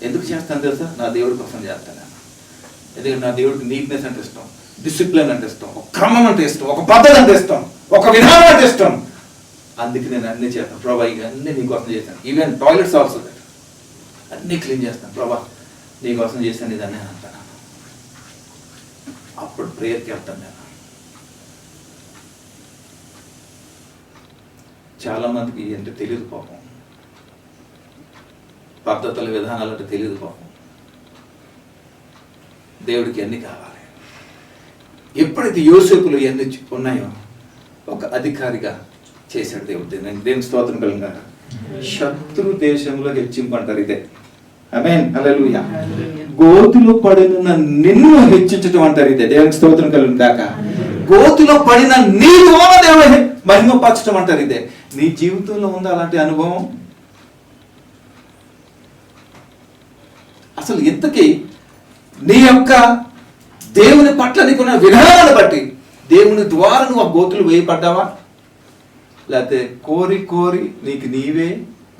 ఎందుకు చేస్తాను తెలుసా? నా దేవుడి కోసం చేస్తాను. ఎందుకంటే నా దేవుడికి నీట్నెస్ అంటే ఇష్టం, డిసిప్లిన్ అంటే ఇష్టం, ఒక క్రమం అంటే ఇష్టం, ఒక పద్ధతి అంటే ఇష్టం, ఒక విధానం అంటే ఇష్టం. అందుకే నేను అన్నీ చేస్తాను. ప్రభా, ఇక అన్నీ నీకోసం చేశాను. ఈవెన్ టాయిలెట్స్ ఆల్సో అన్నీ క్లీన్ చేస్తాను. ప్రభా, నీకోసం చేశాను ఇదన్నీ అంటాను. అప్పుడు ప్రేయర్కి వెళ్తాను నేను. చాలా మందికి అంటే తెలియదు పాపం, పద్ధతుల విధానాలు అంటే తెలియదు పాపం. దేవుడికి అన్ని కావాలి. ఎప్పుడైతే యోసేపులు ఎన్ని ఉన్నాయో ఒక అధికారిగా చేశాడు దేవుడు. దేవుని స్తోత్రం కలుగుగా. శత్రు దేశంలో హెచ్చింపంటారు ఇదే. ఆమేన్, హల్లెలూయా. గోతిలో పడిన నిన్ను హెచ్చించటం అంటారు ఇదే. దేవుని స్తోత్రం కలుగును గాక. గోతిలో పడిన నీవు దేవుడు మహిమపరచడం అంటారు ఇదే. నీ జీవితంలో ఉందా అలాంటి అనుభవం? అసలు ఇంతకీ నీ యొక్క దేవుని పట్ల నీకున్న విధానాన్ని బట్టి దేవుని ద్వారా నువ్వు ఆ గోతులు వేయబడ్డావా? లేకపోతే కోరి నీకు నీవే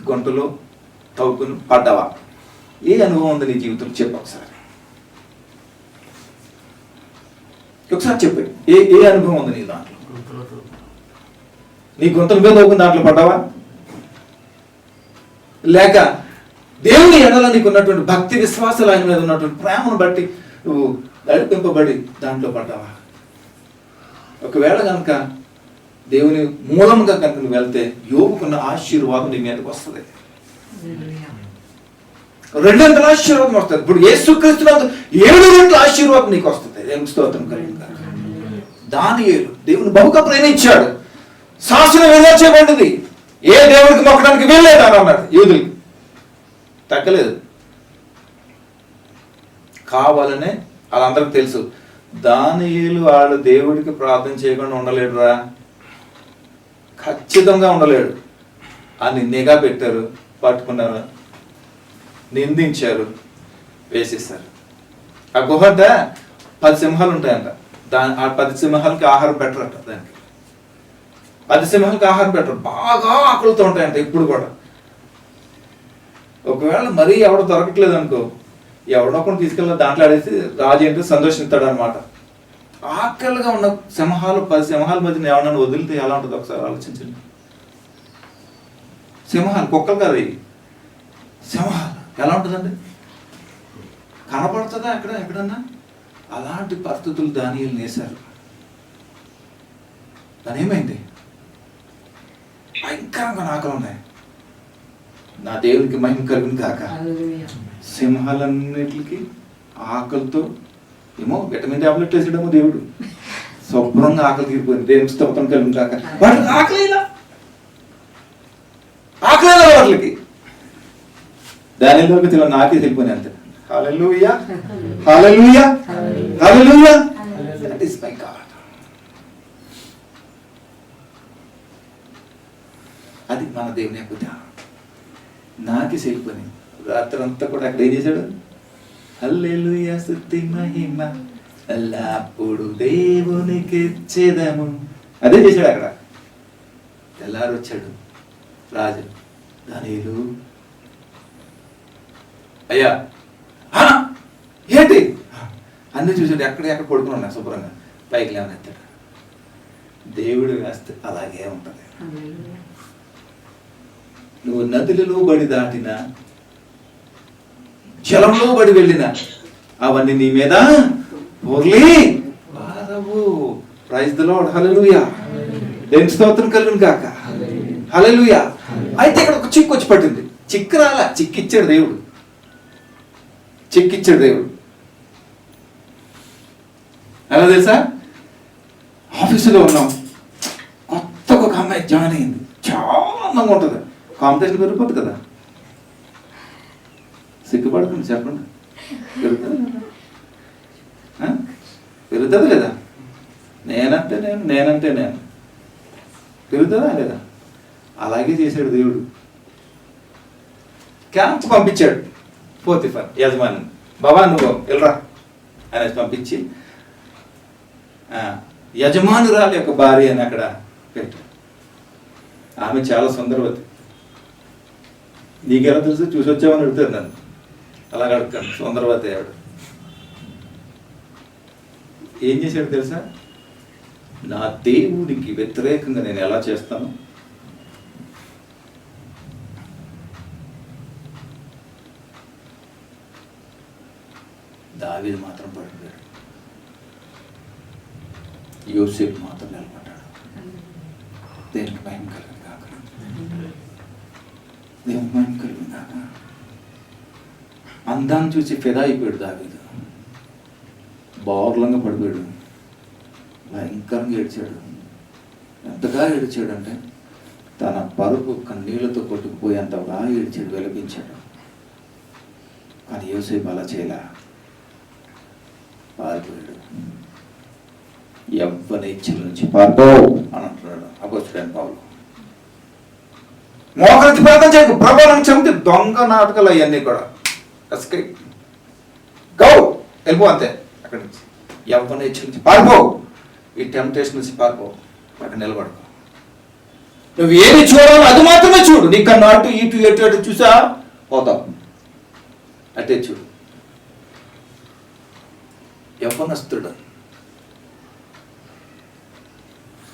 గొంతులో తవ్వుకుని పడ్డావా? ఏ అనుభవం ఉంది నీ జీవితంలో? చెప్పు ఒకసారి చెప్పు. ఏ అనుభవం ఉంది నీ దాంట్లో? నీ గుంతల మీద ఓపెన్ దాంట్లో పడ్డావా? లేక దేవుని ఎడల నీకు ఉన్నటువంటి భక్తి విశ్వాసాలు, ఆయన మీద ఉన్నటువంటి ప్రేమను బట్టి నువ్వు నడిపింపబడి దాంట్లో పడ్డావా? ఒకవేళ కనుక దేవుని మూలంగా కనుక నువ్వు వెళ్తే యోగుకున్న ఆశీర్వాదం నీ మీదకి వస్తుంది. రెండంతల ఆశీర్వాదం వస్తుంది. ఇప్పుడు యేసుక్రీస్తునందు 7 రెట్ల ఆశీర్వాదం నీకు వస్తుంది. స్తోత్రం కలుగును. దానియేలు దేవుని బహుగా ప్రేమించాడు. శాసనం ఎలా చేయబడింది? ఏ దేవుడికి మొక్కడానికి వీల్లేదు అని అన్నాడు. యూదులు తగ్గలేదు. కావాలనే వాళ్ళందరికీ తెలుసు, దానియేలు వాడు దేవుడికి ప్రార్థన చేయకుండా ఉండలేడురా, ఖచ్చితంగా ఉండలేడు అని నిఘా పెట్టారు, పట్టుకున్నారు, నిందించారు, వేసేస్తారు. ఆ గుహ 10 సింహాలు ఉంటాయంట. ఆ 10 సింహాలకి ఆహారం పెట్టరట. దానికి 10 సింహాలకి ఆహారం పెట్టరు. బాగా ఆకలితో ఉంటాయంట ఇప్పుడు కూడా. ఒకవేళ మరీ ఎవడో దొరకట్లేదు అనుకో, ఎవడో కూడా తీసుకెళ్ళి దాంట్లో ఆడేసి రాజు ఏంటో సంతోషిస్తాడు అనమాట. ఆకలిగా ఉన్న సింహాలు 10 సింహాల మధ్యన ఎవరన్నా వదిలితే ఎలా ఉంటుంది ఒకసారి ఆలోచించండి. సింహాలు, కుక్కలు కదా ఇవి, సింహాలు ఎలా ఉంటుందండి? కనపడుతుందా ఎక్కడన్నా? అలాంటి పరిస్థితులు దానియేలు వేశారు. దాని ఏమైంది? భయంకరంగా ఆకలి ఉన్నాయి. నా దేవునికి మహిమ కలుగును కాక. సింహాలన్నిటికి ఆకలితో ఏమో విటమిన్ టాబ్లెట్ వేసాడేమో దేవుడు, శుభ్రంగా ఆకలి తీరిపోయింది. దేవునికి స్తోత్రం కలుగును కాక. వాటికి ఆకలిలా వాటికి దానిలోకి నాకే తెలిపోయినా అంతే. Hallelujah, hallelujah, hallelujah. That is my God. అది మన దేవుని యొక్క ధ్యానం. నాకే సెలిపోయి రాత్రి అంతా కూడా అక్కడ ఏం చేశాడు? హల్లెలూయా స్తుతి మహిమ ఎల్లప్పుడు దేవునికి ఇచ్చేదము. అదే చేశాడు అక్కడ. తెల్లారు వచ్చాడు రాజు. దానియేలు, అయ్యా ఏంటి అన్ని చూసాడు. ఎక్కడ పడుకుని ఉన్నా శుభ్రంగా, పైకి లేవనెత్తాడు. దేవుడు వేస్తే అలాగే ఉంటుంది. నువ్వు నదులలో బడి దాటినా, జలంలో బడి వెళ్ళినా అవన్నీ నీ మీద పొర్లి పారవు. Praise the lord. హల్లెలూయా. దేవుని స్తోత్రం కలుగును గాక. హల్లెలూయా. అయితే ఇక్కడ ఒక చిక్కు వచ్చి పట్టింది. చిక్కు రాలా, చిక్కిచ్చాడు దేవుడు. ఎలా తెలుసా? ఆఫీసులో ఉన్నాం, కొత్తగా ఒక అమ్మాయి జాయిన్ అయింది. చాలా అందంగా ఉంటుంది. కాంపిటీషన్ పెరిగిపోతుంది కదా. సిగ్గుపడుతుంది చెప్పండి. పెరుగుతుంది లేదా? నేనంటే నేను పెరుగుతుందా లేదా? అలాగే చేశాడు దేవుడు. క్యాంప్ పంపించాడు పోతిఫర్ యజమాని. బాబా నువ్వు వెళ్ళరా అనేసి పంపించి యజమానురాలి యొక్క భార్య అని అక్కడ పెట్టాడు. ఆమె చాలా సుందరవతి. నీకెలా తెలుసు? చూసి వచ్చామని అడుగుతారు నన్ను. అలాగ అడుగుతాను. సుందరవతి ఆవిడ. ఏం చేశాడు తెలుసా? నా దేవుడికి వ్యతిరేకంగా నేను ఎలా చేస్తాను? దావీదు మాత్రం పడిపోయాడు. యోసేపు మాత్రం నిలబడ్డాడు. దేనికి భయం కలిగింది కాక. దేవుని భయం కలిగింది కాక. అందాన్ని చూసి ఫిదా అయిపోయాడు దావీదు. బోర్లంగా పడిపోయాడు. భయంకరంగా ఏడ్చాడు. ఎంతగా ఏడ్చాడంటే తన పరుపు కన్నీళ్లతో కొట్టుకుపోయేంతగా ఏడ్చాడు, విలపించాడు. కానీ యోసేపు అలా చేయలే, పారిపోయాడు. యవ్వన ఇచ్చల నుంచి పారిపో అని అంటున్నాడు అపోస్తలుడైన పౌలు. మోకరించి ప్రార్థన చేయకు, ప్రభావం చెబితే దొంగ నాటకాలు అవన్నీ కూడా ఎస్కేప్ గో, వెళ్ళిపో అంతే. అక్కడి నుంచి యవ్వన ఇచ్చల నుంచి పారిపో, ఈ టెంప్టేషన్ నుంచి పారిపో, అక్కడ నిలబడుకో. నువ్వు ఏమి చూడాలో అది మాత్రమే చూడు. నీకన్నా అటు ఇటు ఎటు అటు చూసా పోతావు, అటే చూడు. యవ్వనస్తుడు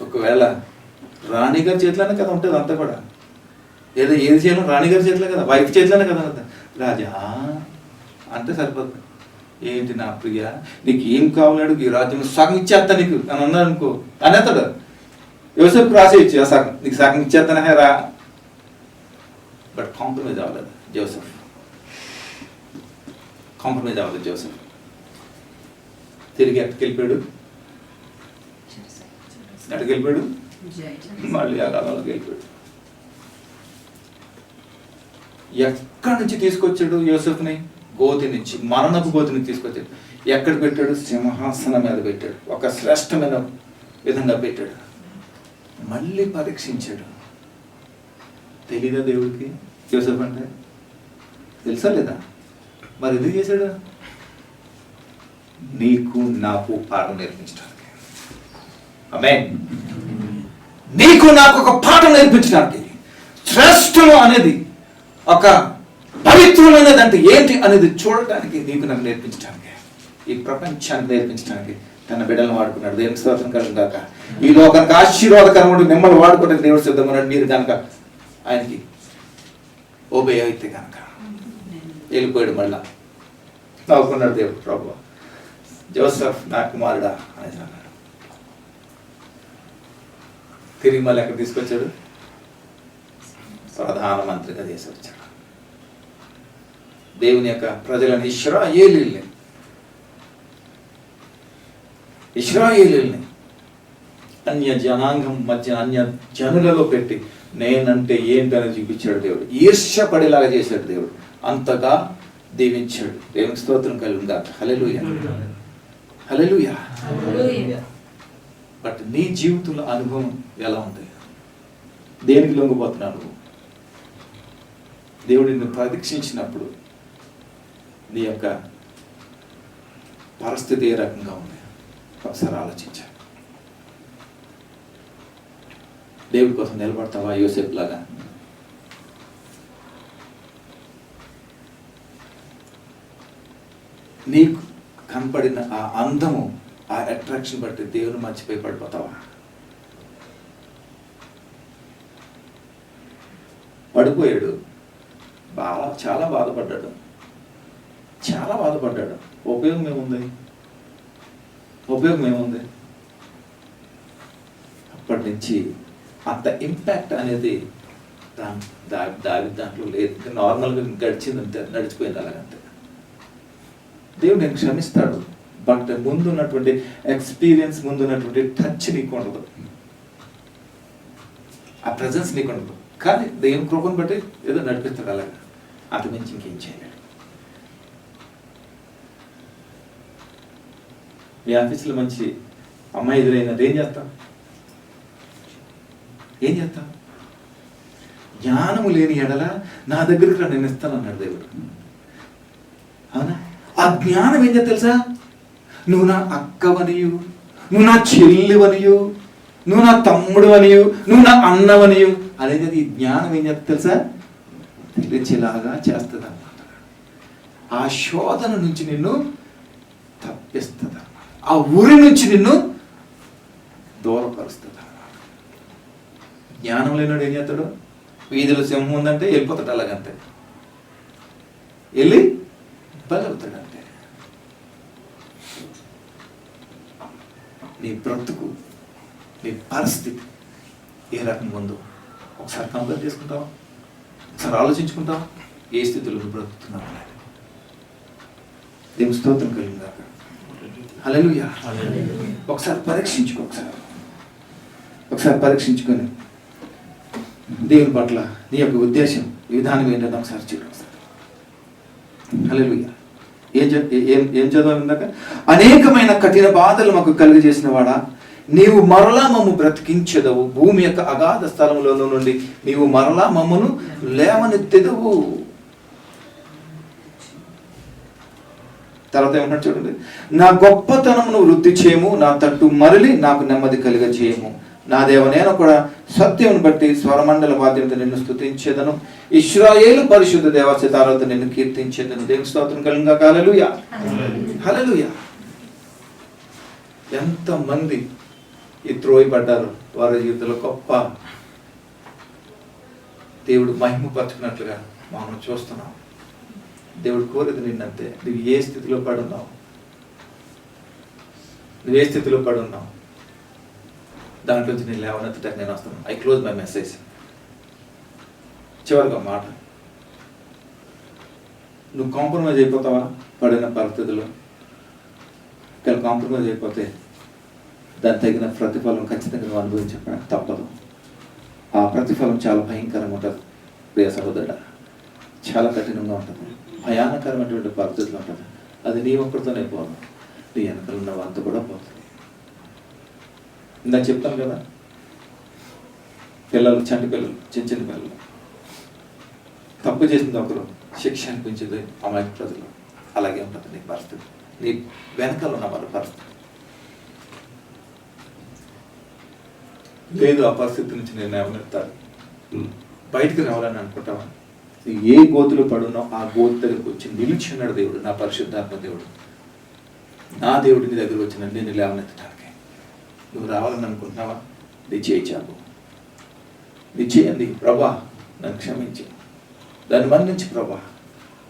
ఒకవేళ రాణిగారి చేతిలోనే కదా ఉంటుంది అంతా కూడా. ఏది చేయాలో రాణిగారి చేతిలో కదా, వైఫ్ చేతిలోనే కదా అంతా. రాజా అంటే సరిపోతుంది. ఏంటి నా ప్రియ, నీకు ఏం కావాలాడు, ఈ రాజ్యం సగం ఇచ్చేస్తా నీకు అని అన్నాడు అనుకో, అనేస్తాడు. యోసేపు రాసి ఇచ్చి సగం నీకు సగం ఇచ్చేస్తానే రా. బట్ కాంప్రమైజ్ అవ్వలేదు జోసెఫ్, కాంప్రమైజ్ అవ్వలేదు జోసెఫ్. తిరిగి ఎక్కడికెళ్ళిపోయాడు, మళ్ళీ అగాధంలోకి వెళ్ళిపోయాడు. ఎక్కడి నుంచి తీసుకొచ్చాడు యోసేఫ్ని? గోతి నుంచి, మరణపు గోతి నుంచి తీసుకొచ్చాడు. ఎక్కడ పెట్టాడు? సింహాసనం మీద పెట్టాడు, ఒక శ్రేష్టమైన విధంగా పెట్టాడు. మళ్ళీ పరీక్షించాడు. తెలీదా దేవుడికి యోసేఫ్ అంటే? తెలుసా లేదా? మరి ఎందుకు చేశాడు? నీకు నాకు పాఠం నేర్పించడానికి. ఆమేన్. నీకు నాకు ఒక పాఠం నేర్పించడానికి, శ్రేష్టము అనేది, ఒక పవిత్రమైనది అంటే ఏంటి అనేది చూడటానికి, నీకు నాకు నేర్పించడానికి, ఈ ప్రపంచాన్ని నేర్పించడానికి తన బిడ్డలను వాడుకున్నాడు. దేవునికి స్తోత్రం కలుగును గాక. ఈ లోకానికి ఆశీర్వాదకరమైన మిమ్మల్ని వాడుకోవడానికి దేవుడు సిద్ధమన్నాడు. మీరు కనుక ఆయనకి ఓబే అయితే కనుక వెళ్ళిపోయాడు. మళ్ళా నవ్వుకున్నాడు దేవుడు, ప్రభువా జోసెఫ్ నా కుమారుడా అని అన్నాడు. తిరిగి మళ్ళీ ఎక్కడ తీసుకొచ్చాడు? ప్రధానమంత్రిగా తీసుకొచ్చాడు. దేవుని యొక్క ప్రజలను ఇశ్రాయేలీల్ని అన్య జనాంగం మధ్య, అన్య జనులలో పెట్టి నేనంటే ఏంటని చూపించాడు దేవుడు. ఈర్ష్యపడేలాగా చేశాడు దేవుడు. అంతగా దీవించాడు. దేవునికి స్తోత్రం కలుగును గాక. హల్లెలూయా, హల్లెలూయా. బట్ నీ జీవితంలో అనుభవం ఎలా ఉంది? దేనికి లొంగిపోతున్నావు? దేవుడు నిన్ను పరీక్షించినప్పుడు నీ యొక్క పరిస్థితి ఏ రకంగా ఉంది? ఒకసారి ఆలోచించాను. దేవుడి కోసం నిలబడతావా యోసేపు లాగా? నీకు కనపడిన ఆ అందము, ఆ అట్రాక్షన్ బట్టి దేవుని మర్చిపోయి పడిపోతావా? పడిపోయాడు, చాలా బాధపడ్డాడు, చాలా బాధపడ్డాడు. ఉపయోగం ఏముంది? అప్పటి నుంచి అంత ఇంపాక్ట్ అనేది దాంట్లో లేదు. నార్మల్గా గడిచిందంతే, నడిచిపోయింది అలాగంతే. దేవుడు నేను క్షమిస్తాడు. బట్ ముందున్నటువంటి ఎక్స్పీరియన్స్, ముందున్నటువంటి టచ్ నీకు ఉండదు, ఆ ప్రజెన్స్ నీకు ఉండదు. కానీ దేవుని కృపను బట్టి ఏదో నడిపిస్తాడు అలాగా, అంత మించి ఇంకేం చేయలేడు. మీ ఆఫీసులో మంచి అమ్మాయి ఎదురైనది ఏం చేస్తాం? జ్ఞానము లేని ఎడల నా దగ్గరికి రా, నేను ఇస్తాను అన్నాడు దేవుడు. అవునా? ఆ జ్ఞానం ఏం చేస్తా తెలుసా? నువ్వు నా అక్కవనియు, నువ్వు నా చెల్లివనియు, నువ్వు నా తమ్ముడు అనియు, నువ్వు నా అన్నవనియు అనేది ఈ జ్ఞానం ఏం చేస్తా తెలుసా? తెలిచేలాగా చేస్తుంది అన్నమాట. ఆ శోధన నుంచి నిన్ను తప్పిస్తుంది అన్నమాట. ఆ ఊరి నుంచి నిన్ను దూరపరుస్తుంది అన్నమాట. జ్ఞానం లేనాడు ఏం చేస్తాడు? వీధిలో సింహం ఉందంటే వెళ్ళిపోతాడు, అలాగంతే వెళ్ళి బలవుతాడు అంతే. నీ బ్రతుకు, నీ పరిస్థితి ఏ రకంగా ఉందో ఒకసారి కంపేర్ చేసుకుంటావా? ఒకసారి ఆలోచించుకుంటావా? ఏ స్థితిలో బ్రతుకుతున్నావు? దేవుని స్తోత్రం కలిగిన గాక. హల్లెలూయా. ఒకసారి పరీక్షించుకో, ఒకసారి పరీక్షించుకొని దేవుని పట్ల నీ యొక్క ఉద్దేశం, విధానం ఏంటంటే ఒకసారి చూడు. హల్లెలూయా. ఏం చదవాలి ఇందాక? అనేకమైన కఠిన బాధలు మాకు కలుగజేసిన వాడా, నీవు మరలా మమ్ము బ్రతికించెదవు, భూమి యొక్క అగాధ స్థలంలో నుండి నీవు మరలా మమ్మను లేవనెత్తెదవు. తర్వాత ఏమన్నా చూడండి, నా గొప్పతనమును వృద్ధి చేయము, నా తట్టు మరలి నాకు నెమ్మది కలిగజేయము. నా దేవ, నేను కూడా సత్యమును బట్టి స్వరమండల వాద్యంతో నిన్ను స్తుతించేదను, ఇశ్రాయేలు పరిశుద్ధ దేవసితారాలతో నిన్ను కీర్తించేదను. దేవుని స్తోత్రం కలుగును గాక. హల్లెలూయా, హల్లెలూయా. ఎంతమంది ఈ త్రోయబడ్డారు వారి జీవితంలో గొప్ప దేవుడు మహిమ పరచుకున్నట్లుగా మనం చూస్తున్నాం. దేవుడు కోరేది నిన్నంతే. నువ్వు ఏ స్థితిలో పడున్నావు, నువ్వు ఏ స్థితిలో పడున్నావు, దాంట్లోంచి నేను లేవనెత్తడానికి నేను వస్తున్నాను. I close my message. చివరిగా మాట, నువ్వు కాంప్రమైజ్ అయిపోతావా పడిన పరిస్థితుల్లో? ఇక్కడ కాంప్రమైజ్ అయిపోతే దాని తగిన ప్రతిఫలం ఖచ్చితంగా నువ్వు అనుభవించడానికి తప్పదు. ఆ ప్రతిఫలం చాలా భయంకరంగా ఉంటుంది ప్రియ సహోదరుడా, చాలా కఠినంగా ఉంటుంది, భయానకరమైనటువంటి పరిస్థితులు ఉంటుంది. అది నీ ఒక్కడితోనే పోదు, నీ వెనకాల ఉన్న అంత కూడా పోతుంది. ఇందాక చెప్తాను కదా, పిల్లలు, చంటి పిల్లలు, చిన్న చిన్న పిల్లలు తప్పు చేసింది ఒకరు, శిక్ష అనిపించింది అమాయక ప్రజలు. అలాగే ఉంటుంది నీ పరిస్థితి, నీ వెనకాల ఉన్న వాళ్ళ పరిస్థితి. లేదు ఆ పరిస్థితి నుంచి నేను ఏమవుతాను, బయటికి రావాలని అనుకుంటావా? ఏ గోతులో పడున్నావు ఆ గోతు దగ్గరకు వచ్చి నిలిచి ఉన్నాడు దేవుడు, నా పరిశుద్ధాత్మ దేవుడు. నా దేవుడి నీ దగ్గర వచ్చిన నేను లేవనెత్తడానికి. నువ్వు రావాలని అనుకుంటున్నావా? నీ చేయి చాలు, నీ చేయండి. ప్రభా నన్ను క్షమించి, దాన్ని మన్నించి ప్రభా,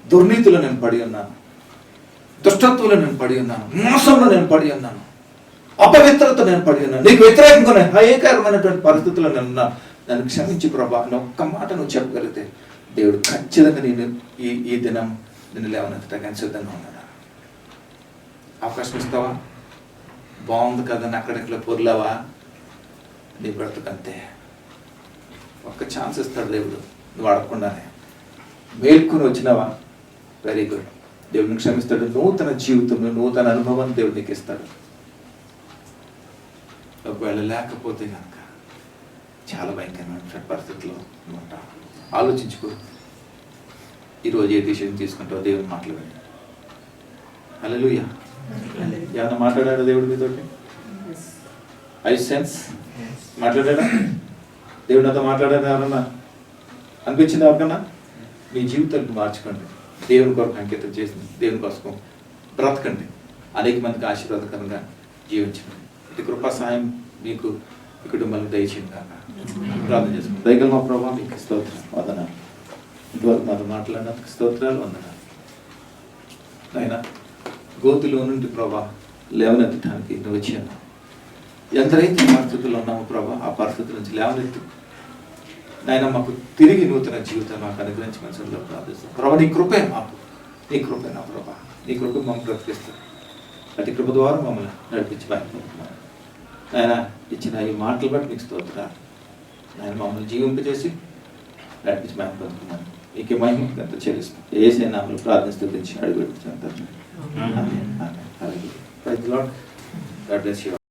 దుర్నీతిలో నేను పడి ఉన్నాను, దుష్టత్వంలో నేను పడి ఉన్నాను, మోసంలో నేను పడి ఉన్నాను, అపవిత్రత నేను పడి ఉన్నాను, నీకు వ్యతిరేకంగా భయంకరమైనటువంటి పరిస్థితుల్లో నేను ఉన్నాను, నన్ను క్షమించి ప్రభా అని ఒక్క మాట నువ్వు చెప్పగలిగితే దేవుడు ఖచ్చితంగా నేను ఈ దినం నిన్ను లేవనెత్తడానికి సిద్ధంగా ఉన్నాడు. అవకాశం ఇస్తావా? బాగుంది కదా అక్కడెక్కడ పొర్లావా? నీ బ్రతుకంతే. ఒక్క ఛాన్స్ ఇస్తాడు దేవుడు, నువ్వు అడగకుండానే. మేల్కొని వచ్చినావా? వెరీ గుడ్, దేవుడిని క్షమిస్తాడు. నూతన జీవితంలో నూతన అనుభవాన్ని దేవుడు నీకు ఇస్తాడు. ఒకవేళ లేకపోతే కనుక చాలా భయంకరమైన పరిస్థితుల్లో ఉంటావు. ఆలోచించుకో, ఈరోజు ఏ డిసిషన్ తీసుకుంటావు దేవుని మాట్లాడండి. హల్లెలూయా. ఏమన్నా మాట్లాడాడా దేవుడు మీతోటి? ఐ సెన్స్ మాట్లాడాడా దేవుడు? నాతో మాట్లాడాడా? ఎవరన్నా అనిపించింది ఎవరికన్నా? మీ జీవితానికి మార్చుకోండి, దేవుని కొరకు అంకితం చేసింది, దేవుని కోసం బ్రతకండి, అనేక మందికి ఆశీర్వాదకరంగా జీవించండి. ఇది కృపా సహాయం మీకు ఈ కుటుంబానికి దయచేయండి కాక. ప్రార్థన చేసుకుంటాం. దయగల మా ప్రభావ మీకు స్తోత్రం, వందనాలు. ఇంతవరకు మాతో మాట్లాడినందుకు స్తోత్రాలు, వందనాలు. నాయన గోతులో నుండి ప్రభా లేవనెత్తడానికి నువ్వు వచ్చాను. ఎంతైతే పరిస్థితుల్లో ఉన్నాము ప్రభా, ఆ పరిస్థితి నుంచి లేవనెత్తు నాయన. మాకు తిరిగి నూతన జీవితం మాకు అనుగ్రహించి మనసులో ప్రార్థిస్తాం ప్రభా. నీ కృపే మాకు, నీ కృపే నా ప్రభా, నీ కృప మమ్మల్ని బ్రతికిస్తాం. అతి కృప ద్వారా మమ్మల్ని నడిపించి బయటపడుతున్నాను ఆయన. ఇచ్చిన ఈ మాటలు బట్టి మీకు స్తోత్రాలు ఆయన. మమ్మల్ని జీవింపజేసి నడిపించి బయటపడుతున్నాను. నీకే మహిమ ఎంత చెల్లిస్తాం. యేసయ్య నామములో ప్రార్థిస్తూ అడుగు పెట్టుకుంటాను. Praise the Lord. God bless you.